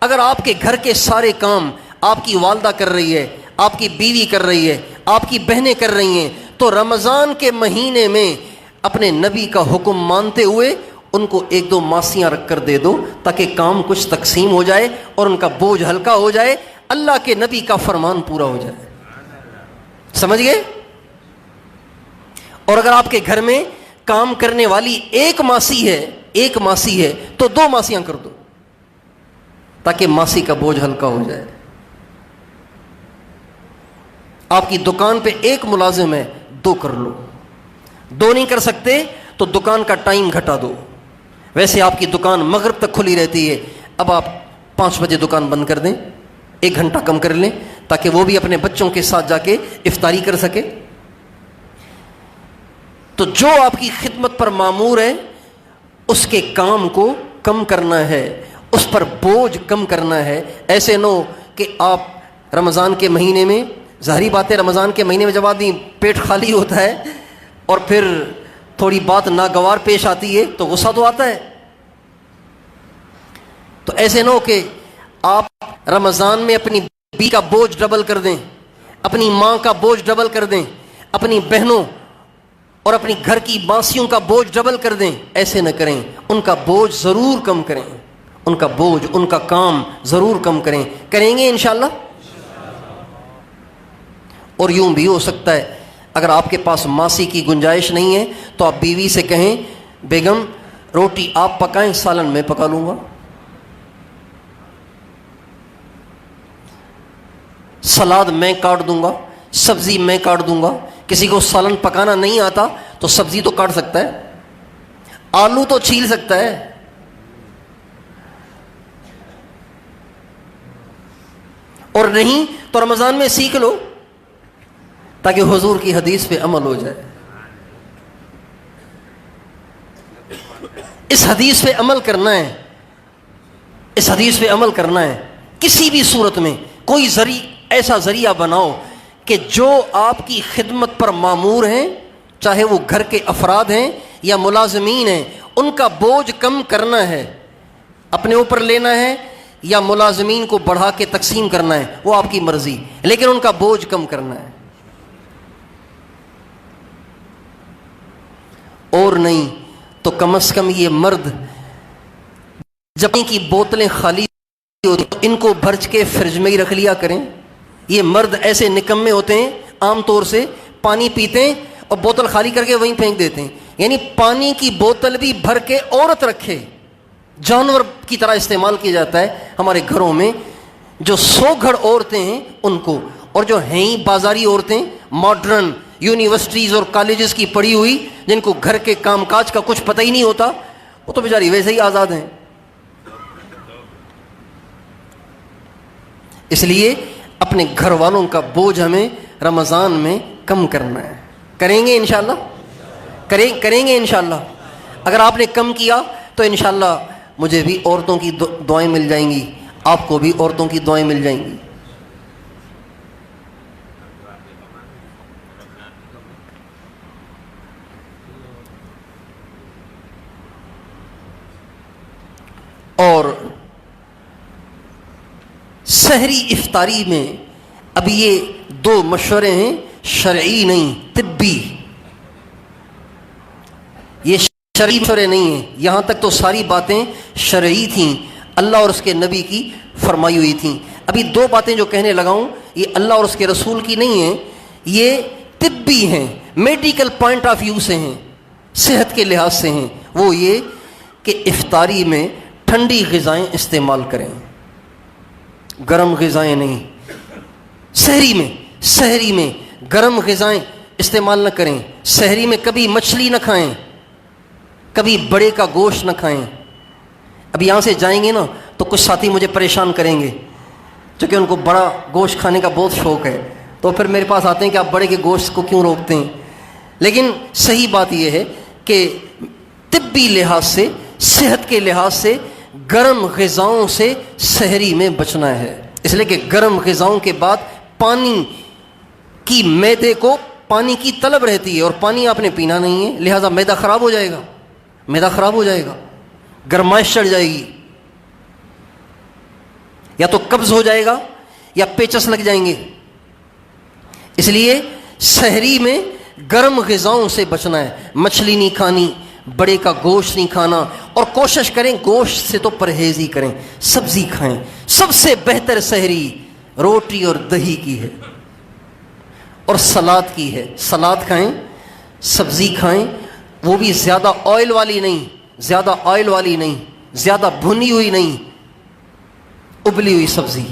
اگر آپ کے گھر کے سارے کام آپ کی والدہ کر رہی ہے، آپ کی بیوی کر رہی ہے، آپ کی بہنیں کر رہی ہیں، تو رمضان کے مہینے میں اپنے نبی کا حکم مانتے ہوئے ان کو ایک دو ماسیاں رکھ کر دے دو، تاکہ کام کچھ تقسیم ہو جائے اور ان کا بوجھ ہلکا ہو جائے، اللہ کے نبی کا فرمان پورا ہو جائے. سمجھ گئے؟ اور اگر آپ کے گھر میں کام کرنے والی ایک ماسی ہے تو دو ماسیاں کر دو، تاکہ ماسی کا بوجھ ہلکا ہو جائے. آپ کی دکان پہ ایک ملازم ہے، دو کر لو. دو نہیں کر سکتے تو دکان کا ٹائم گھٹا دو. ویسے آپ کی دکان مغرب تک کھلی رہتی ہے، اب آپ 5 بجے دکان بند کر دیں، 1 گھنٹہ کم کر لیں، تاکہ وہ بھی اپنے بچوں کے ساتھ جا کے افطاری کر سکے. تو جو آپ کی خدمت پر مامور ہے اس کے کام کو کم کرنا ہے، اس پر بوجھ کم کرنا ہے. ایسے نہ ہو کہ آپ رمضان کے مہینے میں، ظاہری بات ہے رمضان کے مہینے میں جب آدمی پیٹ خالی ہوتا ہے اور پھر تھوڑی بات ناگوار پیش آتی ہے تو غصہ تو آتا ہے. تو ایسے نہ ہو کہ آپ رمضان میں اپنی بیوی کا بوجھ ڈبل کر دیں، اپنی ماں کا بوجھ ڈبل کر دیں، اپنی بہنوں اور اپنی گھر کی ماسیوں کا بوجھ ڈبل کر دیں. ایسے نہ کریں، ان کا بوجھ ضرور کم کریں، ان کا بوجھ، ان کا کام ضرور کم کریں. کریں گے انشاءاللہ؟ اور یوں بھی ہو سکتا ہے اگر آپ کے پاس ماسی کی گنجائش نہیں ہے تو آپ بیوی سے کہیں بیگم روٹی آپ پکائیں، سالن میں پکا لوں گا، سلاد میں کاٹ دوں گا، سبزی میں کاٹ دوں گا. کسی کو سالن پکانا نہیں آتا تو سبزی تو کاٹ سکتا ہے، آلو تو چھیل سکتا ہے. اور نہیں تو رمضان میں سیکھ لو تاکہ حضور کی حدیث پہ عمل ہو جائے. اس حدیث پہ عمل کرنا ہے، اس حدیث پہ عمل کرنا ہے. کسی بھی صورت میں کوئی ایسا ذریعہ بناؤ کہ جو آپ کی خدمت پر مامور ہیں، چاہے وہ گھر کے افراد ہیں یا ملازمین ہیں، ان کا بوجھ کم کرنا ہے. اپنے اوپر لینا ہے یا ملازمین کو بڑھا کے تقسیم کرنا ہے، وہ آپ کی مرضی، لیکن ان کا بوجھ کم کرنا ہے. اور نہیں تو کم از کم یہ مرد جب ان کی بوتلیں خالی ہوتی تو ان کو بھرج کے فرج میں ہی رکھ لیا کریں. یہ مرد ایسے نکمے ہوتے ہیں، عام طور سے پانی پیتے ہیں اور بوتل خالی کر کے وہیں پھینک دیتے ہیں. یعنی پانی کی بوتل بھی بھر کے عورت رکھے، جانور کی طرح استعمال کیا جاتا ہے ہمارے گھروں میں. جو 100 گھر عورتیں ہیں ان کو، اور جو ہیں ہی بازاری عورتیں ماڈرن یونیورسٹیز اور کالجز کی پڑھی ہوئی، جن کو گھر کے کام کاج کا کچھ پتہ ہی نہیں ہوتا، وہ تو بیچاری ویسے ہی آزاد ہیں. اس لیے اپنے گھر والوں کا بوجھ ہمیں رمضان میں کم کرنا ہے. کریں گے انشاءاللہ؟ کریں گے انشاءاللہ. اگر آپ نے کم کیا تو انشاءاللہ مجھے بھی عورتوں کی دعائیں مل جائیں گی، آپ کو بھی عورتوں کی دعائیں مل جائیں گی. اور سحری افطاری میں اب یہ 2 مشورے ہیں، شرعی نہیں طبی. یہ شرعی مشورے نہیں ہیں، یہاں تک تو ساری باتیں شرعی تھیں، اللہ اور اس کے نبی کی فرمائی ہوئی تھیں. ابھی 2 باتیں جو کہنے لگا ہوں یہ اللہ اور اس کے رسول کی نہیں ہیں، یہ طبی ہیں، میڈیکل پوائنٹ آف ویو سے ہیں، صحت کے لحاظ سے ہیں. وہ یہ کہ افطاری میں ٹھنڈی غذائیں استعمال کریں، گرم غذائیں نہیں. سحری میں گرم غذائیں استعمال نہ کریں. سحری میں کبھی مچھلی نہ کھائیں، کبھی بڑے کا گوشت نہ کھائیں. اب یہاں سے جائیں گے نا تو کچھ ساتھی مجھے پریشان کریں گے کیونکہ ان کو بڑا گوشت کھانے کا بہت شوق ہے، تو پھر میرے پاس آتے ہیں کہ آپ بڑے کے گوشت کو کیوں روکتے ہیں. لیکن صحیح بات یہ ہے کہ طبی لحاظ سے، صحت کے لحاظ سے گرم غذاؤں سے سحری میں بچنا ہے. اس لیے کہ گرم غذاؤں کے بعد پانی کی معدے کو پانی کی طلب رہتی ہے اور پانی آپ نے پینا نہیں ہے، لہذا معدہ خراب ہو جائے گا، معدہ خراب ہو جائے گا، گرمائش چڑھ جائے گی، یا تو قبض ہو جائے گا یا پیچس لگ جائیں گے۔ اس لیے سحری میں گرم غذاؤں سے بچنا ہے، مچھلی نہیں کھانی، بڑے کا گوشت نہیں کھانا، اور کوشش کریں گوشت سے تو پرہیز ہی کریں، سبزی کھائیں۔ سب سے بہتر سحری روٹی اور دہی کی ہے اور سلاد کی ہے، سلاد کھائیں، سبزی کھائیں، وہ بھی زیادہ آئل والی نہیں، زیادہ آئل والی نہیں، زیادہ بھنی ہوئی نہیں، ابلی ہوئی سبزی،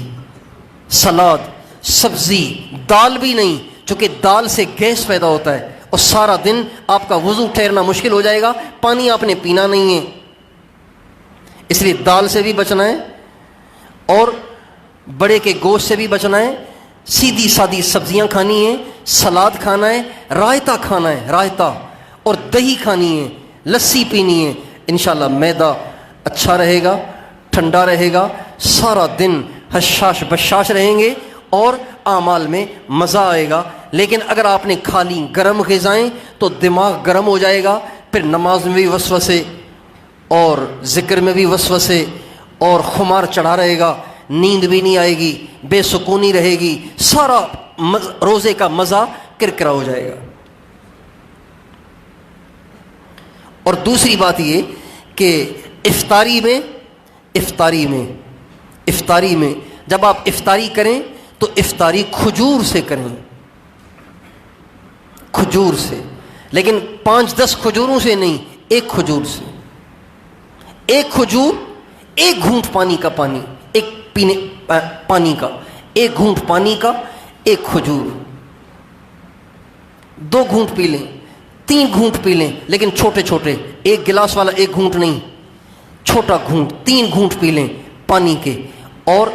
سلاد، سبزی، دال بھی نہیں، چونکہ دال سے گیس پیدا ہوتا ہے اور سارا دن آپ کا وضو ٹھہرنا مشکل ہو جائے گا، پانی آپ نے پینا نہیں ہے، اس لیے دال سے بھی بچنا ہے اور بڑے کے گوشت سے بھی بچنا ہے، سیدھی سادی سبزیاں کھانی ہیں، سلاد کھانا ہے، رائتا کھانا ہے، رائتا، اور دہی کھانی ہے، لسی پینی ہے۔ انشاءاللہ معدہ اچھا رہے گا، ٹھنڈا رہے گا، سارا دن حشاش بشاش رہیں گے اور اعمال میں مزہ آئے گا۔ لیکن اگر آپ نے کھا لی گرم غذائیں تو دماغ گرم ہو جائے گا، پھر نماز میں بھی وسوسے اور ذکر میں بھی وسوسے اور خمار چڑھا رہے گا، نیند بھی نہیں آئے گی، بے سکونی رہے گی، سارا روزے کا مزہ کرکرا ہو جائے گا۔ اور دوسری بات یہ کہ افطاری میں جب آپ افطاری کریں تو افطاری کھجور سے کریں، کھجور سے، لیکن 5-10 کھجوروں سے نہیں، ایک کھجور سے، ایک کھجور، ایک گھونٹ پانی کا، ایک پینے پانی کا، ایک گھونٹ پانی کا، ایک کھجور، 2 گھونٹ پی لیں، 3 گھونٹ پی لیں، لیکن چھوٹے چھوٹے، ایک گلاس والا ایک گھونٹ نہیں، چھوٹا گھونٹ، 3 گھونٹ پی لیں پانی کے، اور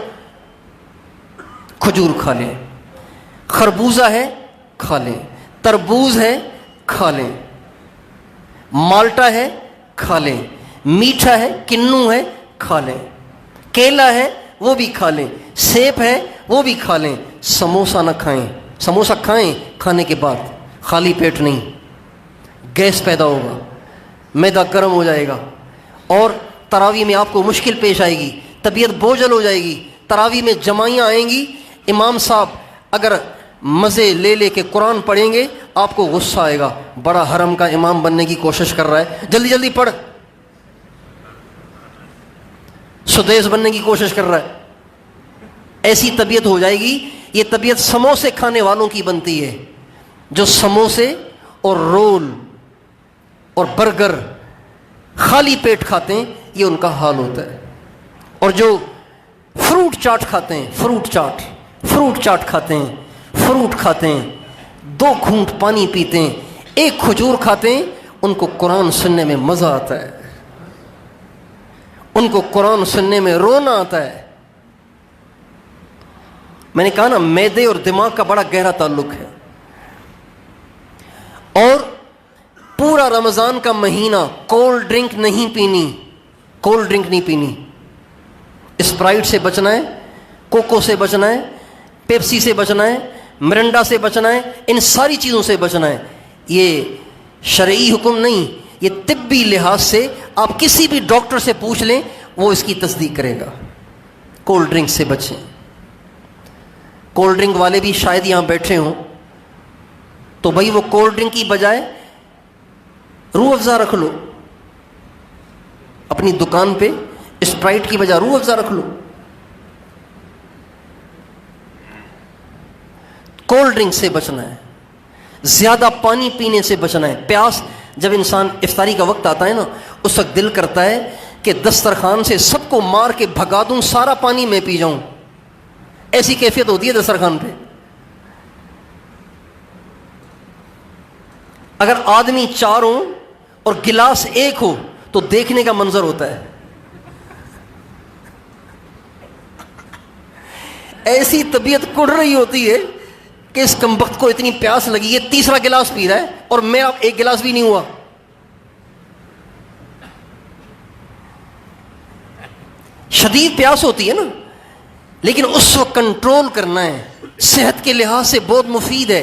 کھجور کھا لیں۔ خربوزہ ہے کھا لیں، تربوز ہے کھا لیں، مالٹا ہے کھا لیں، میٹھا ہے، کنو ہے کھا لیں، کیلا ہے وہ بھی کھا لیں، سیب ہے وہ بھی کھا لیں۔ سموسہ نہ کھائیں، سموسہ کھائیں کھانے کے بعد، خالی پیٹ نہیں، گیس پیدا ہوگا، معدہ گرم ہو جائے گا، اور تراویح میں آپ کو مشکل پیش آئے گی، طبیعت بوجھل ہو جائے گی، تراویح میں جمائیاں آئیں گی، امام صاحب اگر مزے لے لے کے قرآن پڑھیں گے آپ کو غصہ آئے گا، بڑا حرم کا امام بننے کی کوشش کر رہا ہے، جلدی جلدی پڑھ، سدیس بننے کی کوشش کر رہا ہے، ایسی طبیعت ہو جائے گی۔ یہ طبیعت سموسے کھانے والوں کی بنتی ہے، جو سموسے اور رول اور برگر خالی پیٹ کھاتے ہیں، یہ ان کا حال ہوتا ہے۔ اور جو فروٹ چاٹ کھاتے ہیں، فروٹ چاٹ کھاتے ہیں، فروٹ کھاتے ہیں، 2 گھونٹ پانی پیتے ہیں، ایک کھجور کھاتے ہیں، ان کو قرآن سننے میں مزہ آتا ہے، ان کو قرآن سننے میں رونا آتا ہے۔ میں نے کہا نا، معدے اور دماغ کا بڑا گہرا تعلق ہے۔ اور پورا رمضان کا مہینہ کولڈ ڈرنک نہیں پینی، اسپرائٹ سے بچنا ہے، کوکو سے بچنا ہے، پیپسی سے بچنا ہے، مرنڈا سے بچنا ہے، ان ساری چیزوں سے بچنا ہے۔ یہ شرعی حکم نہیں، یہ طبی لحاظ سے آپ کسی بھی ڈاکٹر سے پوچھ لیں، وہ اس کی تصدیق کرے گا۔ کولڈ ڈرنک سے بچیں۔ کولڈ ڈرنک والے بھی شاید یہاں بیٹھے ہوں، تو بھائی وہ کولڈ ڈرنک کی بجائے روح افزا رکھ لو، اپنی دکان پہ اسپرائٹ کی بجائے روح افزا رکھ لو۔ کولڈ ڈرنک سے بچنا ہے، زیادہ پانی پینے سے بچنا ہے۔ پیاس، جب انسان افطاری کا وقت آتا ہے نا، اس وقت دل کرتا ہے کہ دسترخوان سے سب کو مار کے بھگا دوں، سارا پانی میں پی جاؤں، ایسی کیفیت ہوتی ہے دسترخوان پہ۔ اگر آدمی 4 ہو اور گلاس 1 ہو تو دیکھنے کا منظر ہوتا ہے، ایسی طبیعت کڑ رہی ہوتی ہے کہ اس کمبخت کو اتنی پیاس لگی ہے، 3را گلاس پی رہا ہے اور میرا 1 گلاس بھی نہیں ہوا۔ شدید پیاس ہوتی ہے نا، لیکن اس وقت کنٹرول کرنا ہے، صحت کے لحاظ سے بہت مفید ہے۔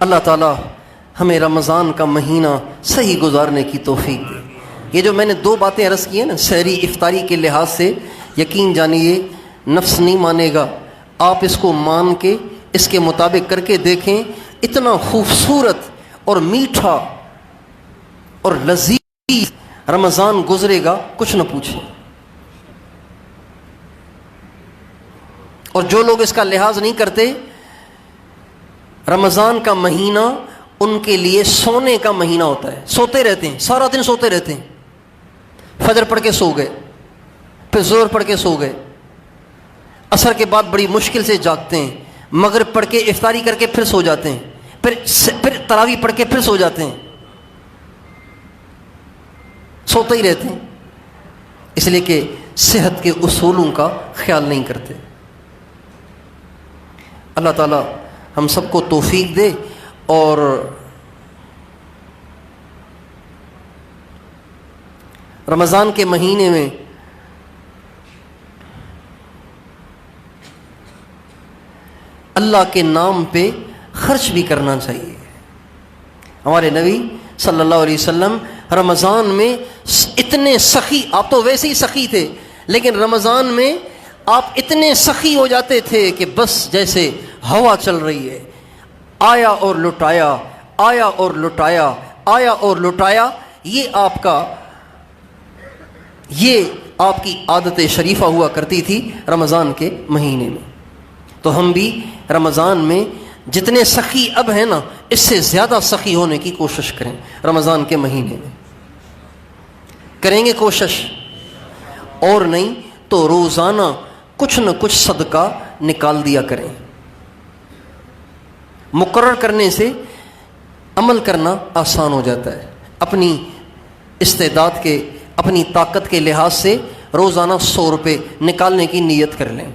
اللہ تعالیٰ ہمیں رمضان کا مہینہ صحیح گزارنے کی توفیق دے۔ یہ جو میں نے دو باتیں عرض کی ہیں نا سحری افطاری کے لحاظ سے، یقین جانیے نفس نہیں مانے گا، آپ اس کو مان کے اس کے مطابق کر کے دیکھیں، اتنا خوبصورت اور میٹھا اور لذیذ رمضان گزرے گا کچھ نہ پوچھیں۔ اور جو لوگ اس کا لحاظ نہیں کرتے، رمضان کا مہینہ ان کے لیے سونے کا مہینہ ہوتا ہے، سوتے رہتے ہیں، سارا دن سوتے رہتے ہیں، فجر پڑھ کے سو گئے، پھر ظہر پڑھ کے سو گئے، عصر کے بعد بڑی مشکل سے جاگتے ہیں، مغرب پڑھ کے افطاری کر کے پھر سو جاتے ہیں، پھر تراویح پڑھ کے پھر سو جاتے ہیں، سوتے ہی رہتے ہیں، اس لیے کہ صحت کے اصولوں کا خیال نہیں کرتے۔ اللہ تعالیٰ ہم سب کو توفیق دے، اور رمضان کے مہینے میں اللہ کے نام پہ خرچ بھی کرنا چاہیے۔ ہمارے نبی صلی اللہ علیہ وسلم رمضان میں اتنے سخی، آپ تو ویسے ہی سخی تھے، لیکن رمضان میں آپ اتنے سخی ہو جاتے تھے کہ بس جیسے ہوا چل رہی ہے، آیا اور لٹایا، آیا اور لٹایا، آیا اور لٹایا، یہ آپ کی عادت شریفہ ہوا کرتی تھی رمضان کے مہینے میں۔ تو ہم بھی رمضان میں جتنے سخی اب ہیں نا، اس سے زیادہ سخی ہونے کی کوشش کریں۔ رمضان کے مہینے میں کریں گے کوشش، اور نہیں تو روزانہ کچھ نہ کچھ صدقہ نکال دیا کریں۔ مقرر کرنے سے عمل کرنا آسان ہو جاتا ہے۔ اپنی استعداد کے، اپنی طاقت کے لحاظ سے روزانہ 100 روپے نکالنے کی نیت کر لیں،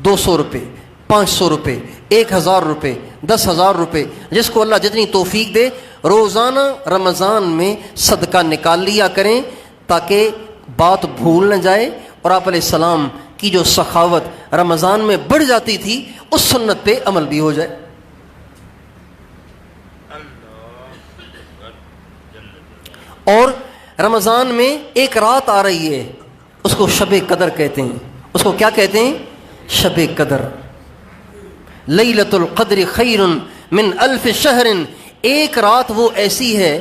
200 روپے، 500 روپے، 1000 روپے، 10,000 روپے، جس کو اللہ جتنی توفیق دے، روزانہ رمضان میں صدقہ نکال لیا کریں، تاکہ بات بھول نہ جائے، اور آپ علیہ السلام کی جو سخاوت رمضان میں بڑھ جاتی تھی، اس سنت پہ عمل بھی ہو جائے۔ اور رمضان میں ایک رات آ رہی ہے، اس کو شب قدر کہتے ہیں۔ اس کو کیا کہتے ہیں؟ شب قدر۔ لیلۃ القدر خیر من الف شہر، ایک رات وہ ایسی ہے،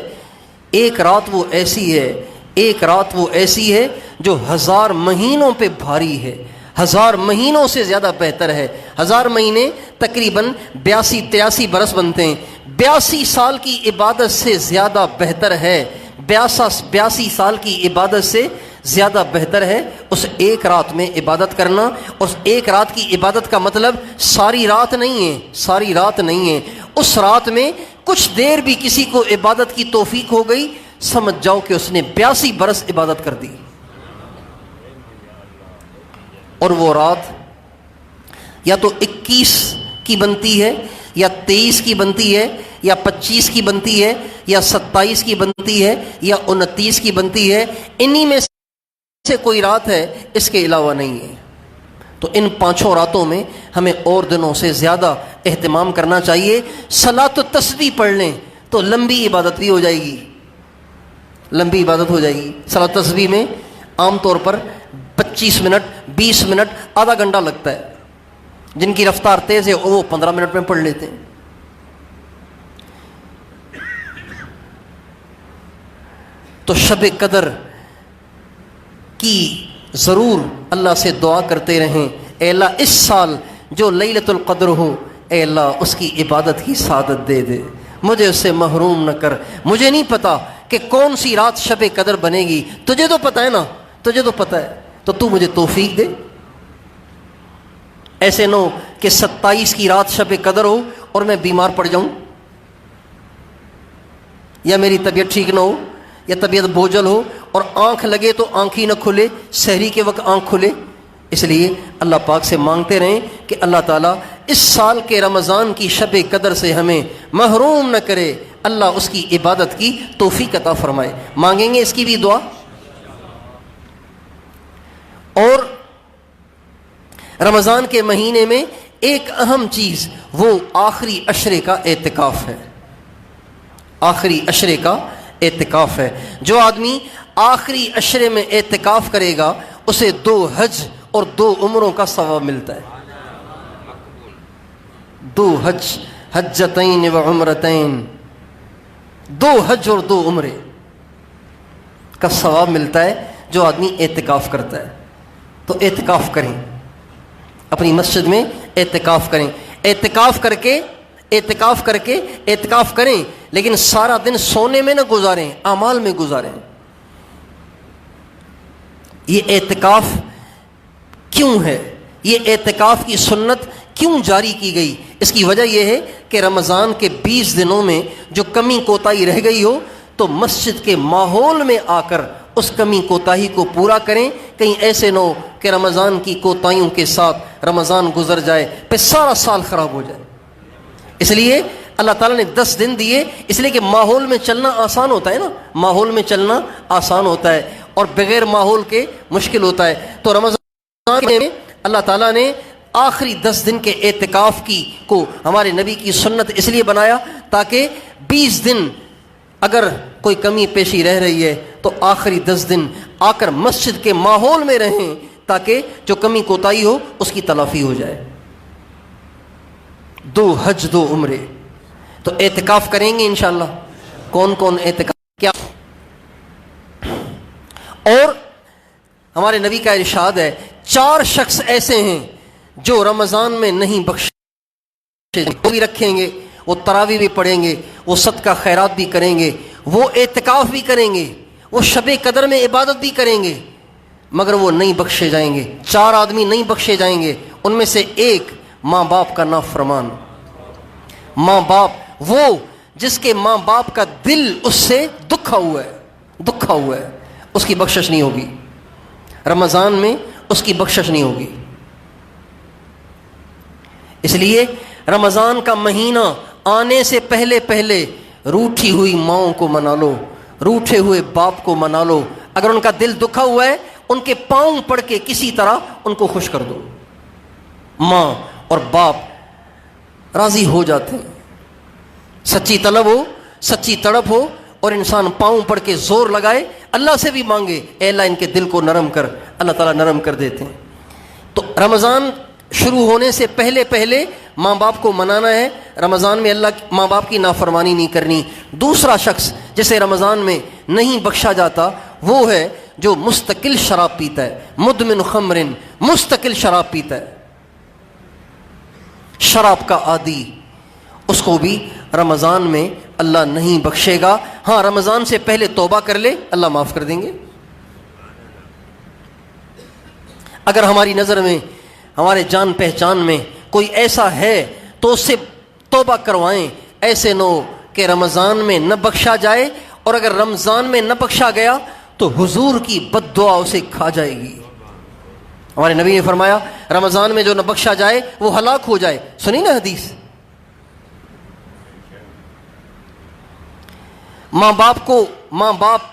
ایک رات وہ ایسی ہے، ایک رات وہ ایسی ہے جو 1000 مہینوں پہ بھاری ہے، 1000 مہینوں سے زیادہ بہتر ہے۔ 1000 مہینے تقریباً 82-83 برس بنتے ہیں، 82 سال کی عبادت سے زیادہ بہتر ہے، 82 سال کی عبادت سے زیادہ بہتر ہے اس ایک رات میں عبادت کرنا۔ اس ایک رات کی عبادت کا مطلب ساری رات نہیں ہے، ساری رات نہیں ہے، اس رات میں کچھ دیر بھی کسی کو عبادت کی توفیق ہو گئی، سمجھ جاؤ کہ اس نے 82 برس عبادت کر دی۔ اور وہ رات یا تو 21 کی بنتی ہے، یا 23 کی بنتی ہے، یا 25 کی بنتی ہے، یا 27 کی بنتی ہے، یا 29 کی بنتی ہے، انہی میں سے کوئی رات ہے، اس کے علاوہ نہیں ہے۔ تو ان 5 راتوں میں ہمیں اور دنوں سے زیادہ اہتمام کرنا چاہیے۔ صلاۃ التسبیح پڑھ لیں تو لمبی عبادت بھی ہو جائے گی، لمبی عبادت ہو جائے گی۔ صلاۃ التسبیح میں عام طور پر 25 منٹ، 20 منٹ، آدھا گھنٹہ لگتا ہے۔ جن کی رفتار تیز ہے وہ 15 منٹ میں پڑھ لیتے ہیں۔ تو شب قدر کی ضرور اللہ سے دعا کرتے رہیں، اے اللہ اس سال جو لیلۃ القدر ہو، اے اللہ اس کی عبادت کی سعادت دے دے، مجھے اس سے محروم نہ کر۔ مجھے نہیں پتا کہ کون سی رات شب قدر بنے گی، تجھے تو پتہ ہے نا، تجھے تو پتہ ہے، تو مجھے توفیق دے۔ ایسے نہ ہو کہ 27 کی رات شب قدر ہو اور میں بیمار پڑ جاؤں، یا میری طبیعت ٹھیک نہ ہو، یا طبیعت بوجھل ہو، اور آنکھ لگے تو آنکھ ہی نہ کھلے، سحری کے وقت آنکھ کھلے۔ اس لیے اللہ پاک سے مانگتے رہیں کہ اللہ تعالیٰ اس سال کے رمضان کی شب قدر سے ہمیں محروم نہ کرے، اللہ اس کی عبادت کی توفیق عطا فرمائے۔ مانگیں گے اس کی بھی دعا۔ اور رمضان کے مہینے میں ایک اہم چیز وہ آخری عشرے کا اعتکاف ہے۔ آخری عشرے کا اعتکاف ہے. جو آدمی آخری عشرے میں اعتکاف کرے گا اسے 2 حج اور 2 عمروں کا ثواب ملتا ہے. 2 حج، حجتین و عمرتین، 2 حج اور 2 عمرے کا ثواب ملتا ہے جو آدمی اعتکاف کرتا ہے. تو اعتکاف کریں، اپنی مسجد میں اعتکاف کریں. اعتکاف کریں لیکن سارا دن سونے میں نہ گزاریں، اعمال میں گزاریں. یہ اعتکاف کیوں ہے؟ یہ اعتکاف کی سنت کیوں جاری کی گئی؟ اس کی وجہ یہ ہے کہ رمضان کے 20 دنوں میں جو کمی کوتاہی رہ گئی ہو تو مسجد کے ماحول میں آ کر اس کمی کوتاہی کو پورا کریں. کہیں ایسے نہ ہو کہ رمضان کی کوتاہیوں کے ساتھ رمضان گزر جائے پھر سارا سال خراب ہو جائے. اس لیے اللہ تعالیٰ نے 10 دن دیے، اس لیے کہ ماحول میں چلنا آسان ہوتا ہے نا، ماحول میں چلنا آسان ہوتا ہے اور بغیر ماحول کے مشکل ہوتا ہے. تو رمضان میں اللہ تعالیٰ نے آخری 10 دن کے اعتکاف کو ہمارے نبی کی سنت اس لیے بنایا تاکہ 20 دن اگر کوئی کمی پیشی رہ رہی ہے تو آخری 10 دن آ کر مسجد کے ماحول میں رہیں تاکہ جو کمی کوتاہی ہو اس کی تلافی ہو جائے. 2 حج 2 عمرے. تو اعتکاف کریں گے انشاءاللہ. کون کون اعتکاف کیا؟ اور ہمارے نبی کا ارشاد ہے 4 شخص ایسے ہیں جو رمضان میں نہیں بخشے، وہ بھی رکھیں گے، وہ تراویح بھی پڑھیں گے، وہ صدقہ خیرات بھی کریں گے، وہ اعتکاف بھی کریں گے، وہ شب قدر میں عبادت بھی کریں گے، مگر وہ نہیں بخشے جائیں گے. 4 آدمی نہیں بخشے جائیں گے. ان میں سے ایک ماں باپ کا نافرمان. ماں باپ، وہ جس کے ماں باپ کا دل اس سے دکھا ہوا ہے، اس کی بخشش نہیں ہوگی. رمضان میں اس کی بخشش نہیں ہوگی. اس لیے رمضان کا مہینہ آنے سے پہلے روٹھی ہوئی ماؤں کو منا لو، روٹھے ہوئے باپ کو منا لو. اگر ان کا دل دکھا ہوا ہے ان کے پاؤں پڑھ کے کسی طرح ان کو خوش کر دو. ماں اور باپ راضی ہو جاتے ہیں. سچی طلب ہو، سچی تڑپ ہو اور انسان پاؤں پڑھ کے زور لگائے، اللہ سے بھی مانگے اے اللہ ان کے دل کو نرم کر، اللہ تعالیٰ نرم کر دیتے ہیں. تو رمضان شروع ہونے سے پہلے ماں باپ کو منانا ہے. رمضان میں ماں باپ کی نافرمانی نہیں کرنی. دوسرا شخص جسے رمضان میں نہیں بخشا جاتا وہ ہے جو مستقل شراب پیتا ہے. مدمن خمر، مستقل شراب پیتا ہے، شراب کا عادی، اس کو بھی رمضان میں اللہ نہیں بخشے گا. ہاں رمضان سے پہلے توبہ کر لے، اللہ معاف کر دیں گے. اگر ہماری نظر میں، ہمارے جان پہچان میں کوئی ایسا ہے تو اس سے توبہ کروائیں. ایسے نہ ہو کہ رمضان میں نہ بخشا جائے اور اگر رمضان میں نہ بخشا گیا تو حضور کی بد دعا اسے کھا جائے گی. ہمارے نبی نے فرمایا رمضان میں جو نہ بخشا جائے وہ ہلاک ہو جائے. سنی نا حدیث. ماں باپ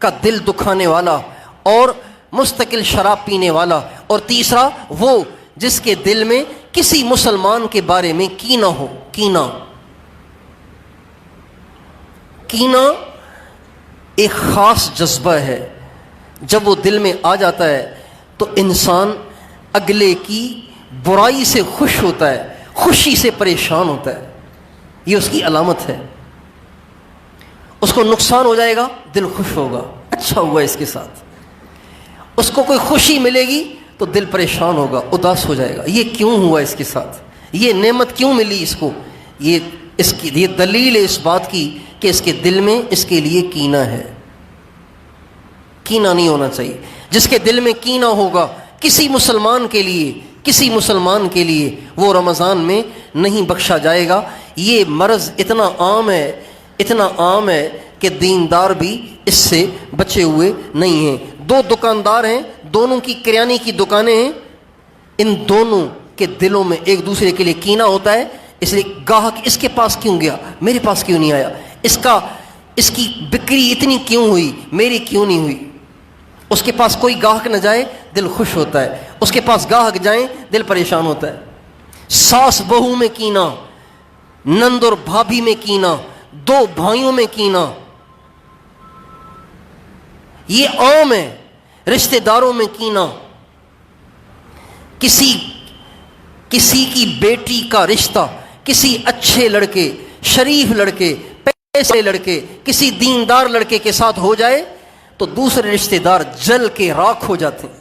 کا دل دکھانے والا اور مستقل شراب پینے والا. اور تیسرا وہ جس کے دل میں کسی مسلمان کے بارے میں کینہ ہو. کینہ ایک خاص جذبہ ہے. جب وہ دل میں آ جاتا ہے تو انسان اگلے کی برائی سے خوش ہوتا ہے، خوشی سے پریشان ہوتا ہے. یہ اس کی علامت ہے. اس کو نقصان ہو جائے گا، دل خوش ہوگا، اچھا ہوا اس کے ساتھ. اس کو کوئی خوشی ملے گی تو دل پریشان ہوگا، اداس ہو جائے گا. یہ کیوں ہوا اس کے ساتھ؟ یہ نعمت کیوں ملی اس کو؟ یہ دلیل ہے اس بات کی کہ اس کے دل میں اس کے لیے کینہ ہے. کینہ نہیں ہونا چاہیے. جس کے دل میں کینہ ہوگا کسی مسلمان کے لیے وہ رمضان میں نہیں بخشا جائے گا. یہ مرض اتنا عام ہے کہ دیندار بھی اس سے بچے ہوئے نہیں ہیں. 2 دکاندار ہیں، دونوں کی کریانے کی دکانیں ہیں. ان دونوں کے دلوں میں ایک دوسرے کے لیے کینہ ہوتا ہے. اس لیے گاہک اس کے پاس کیوں گیا، میرے پاس کیوں نہیں آیا، اس کی بکری اتنی کیوں ہوئی، میری کیوں نہیں ہوئی. اس کے پاس کوئی گاہک نہ جائے دل خوش ہوتا ہے، اس کے پاس گاہک جائیں دل پریشان ہوتا ہے. ساس بہو میں کینہ، نند اور بھابھی میں کینہ، دو بھائیوں میں کینہ، یہ عام ہے، رشتہ داروں میں کینہ، کسی کی بیٹی کا رشتہ کسی اچھے لڑکے، شریف لڑکے، پیسے لڑکے، کسی دیندار لڑکے کے ساتھ ہو جائے تو دوسرے رشتہ دار جل کے راکھ ہو جاتے ہیں.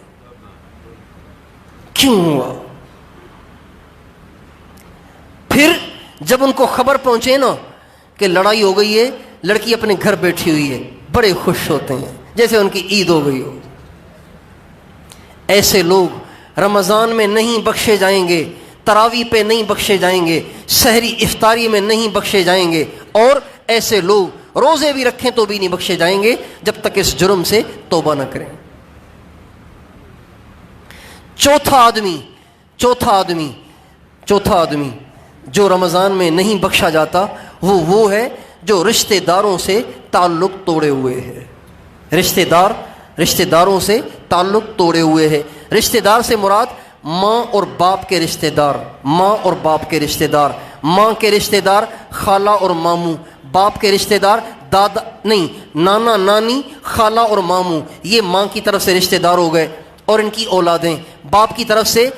کیوں ہوا؟ پھر جب ان کو خبر پہنچے نا کہ لڑائی ہو گئی ہے، لڑکی اپنے گھر بیٹھی ہوئی ہے، بڑے خوش ہوتے ہیں جیسے ان کی عید ہو گئی ہو. ایسے لوگ رمضان میں نہیں بخشے جائیں گے، تراویح پہ نہیں بخشے جائیں گے، سحری افطاری میں نہیں بخشے جائیں گے، اور ایسے لوگ روزے بھی رکھیں تو بھی نہیں بخشے جائیں گے جب تک اس جرم سے توبہ نہ کریں. چوتھا آدمی جو رمضان میں نہیں بخشا جاتا وہ ہے جو رشتہ داروں سے تعلق توڑے ہوئے ہے. رشتہ داروں سے تعلق توڑے ہوئے ہے. رشتہ دار سے مراد ماں اور باپ کے رشتہ دار، ماں اور باپ کے رشتہ دار، ماں کے رشتہ دار خالہ اور ماموں، باپ کے رشتہ دار دادا نہیں نانا نانی خالہ اور ماموں، یہ ماں کی طرف سے رشتہ دار ہو گئے اور ان کی اولادیں، باپ کی طرف سے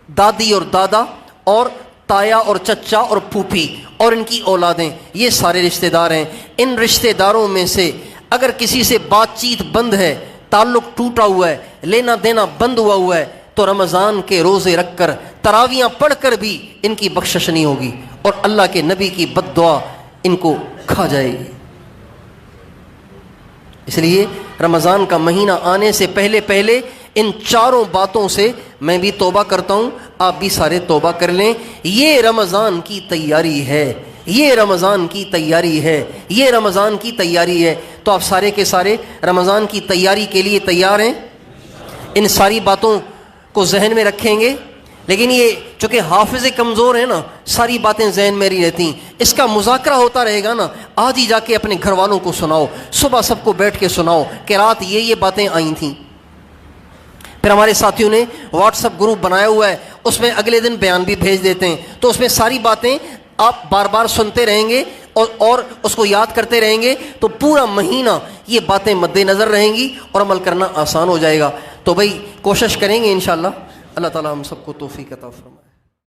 دادی اور دادا اور تایا اور چچا اور پھوپھی اور ان کی اولادیں، یہ سارے رشتہ دار ہیں. ان رشتہ داروں میں سے اگر کسی سے بات چیت بند ہے، تعلق ٹوٹا ہوا ہے، لینا دینا بند ہوا ہے، تو رمضان کے روزے رکھ کر تراویاں پڑھ کر بھی ان کی بخشش نہیں ہوگی اور اللہ کے نبی کی بد دعا ان کو کھا جائے گی. اس لیے رمضان کا مہینہ آنے سے پہلے ان چاروں باتوں سے میں بھی توبہ کرتا ہوں، آپ بھی سارے توبہ کر لیں. یہ رمضان کی تیاری ہے، یہ رمضان کی تیاری ہے، یہ رمضان کی تیاری ہے. تو آپ سارے کے سارے رمضان کی تیاری کے لیے تیار ہیں؟ ان ساری باتوں کو ذہن میں رکھیں گے. لیکن یہ چونکہ حافظ کمزور ہیں نا، ساری باتیں ذہن میں رہی رہتی ہیں. اس کا مذاکرہ ہوتا رہے گا نا، آج ہی جا کے اپنے گھر والوں کو سناؤ، صبح سب کو بیٹھ کے سناؤ کہ رات یہ باتیں آئی تھیں. پھر ہمارے ساتھیوں نے واٹس ایپ گروپ بنایا ہوا ہے، اس میں اگلے دن بیان بھی بھیج دیتے ہیں، تو اس میں ساری باتیں آپ بار بار سنتے رہیں گے اور اس کو یاد کرتے رہیں گے تو پورا مہینہ یہ باتیں مد نظر رہیں گی اور عمل کرنا آسان ہو جائے گا. تو بھائی کوشش کریں گے انشاءاللہ. اللہ تعالی ہم سب کو توفیق عطا فرمائے.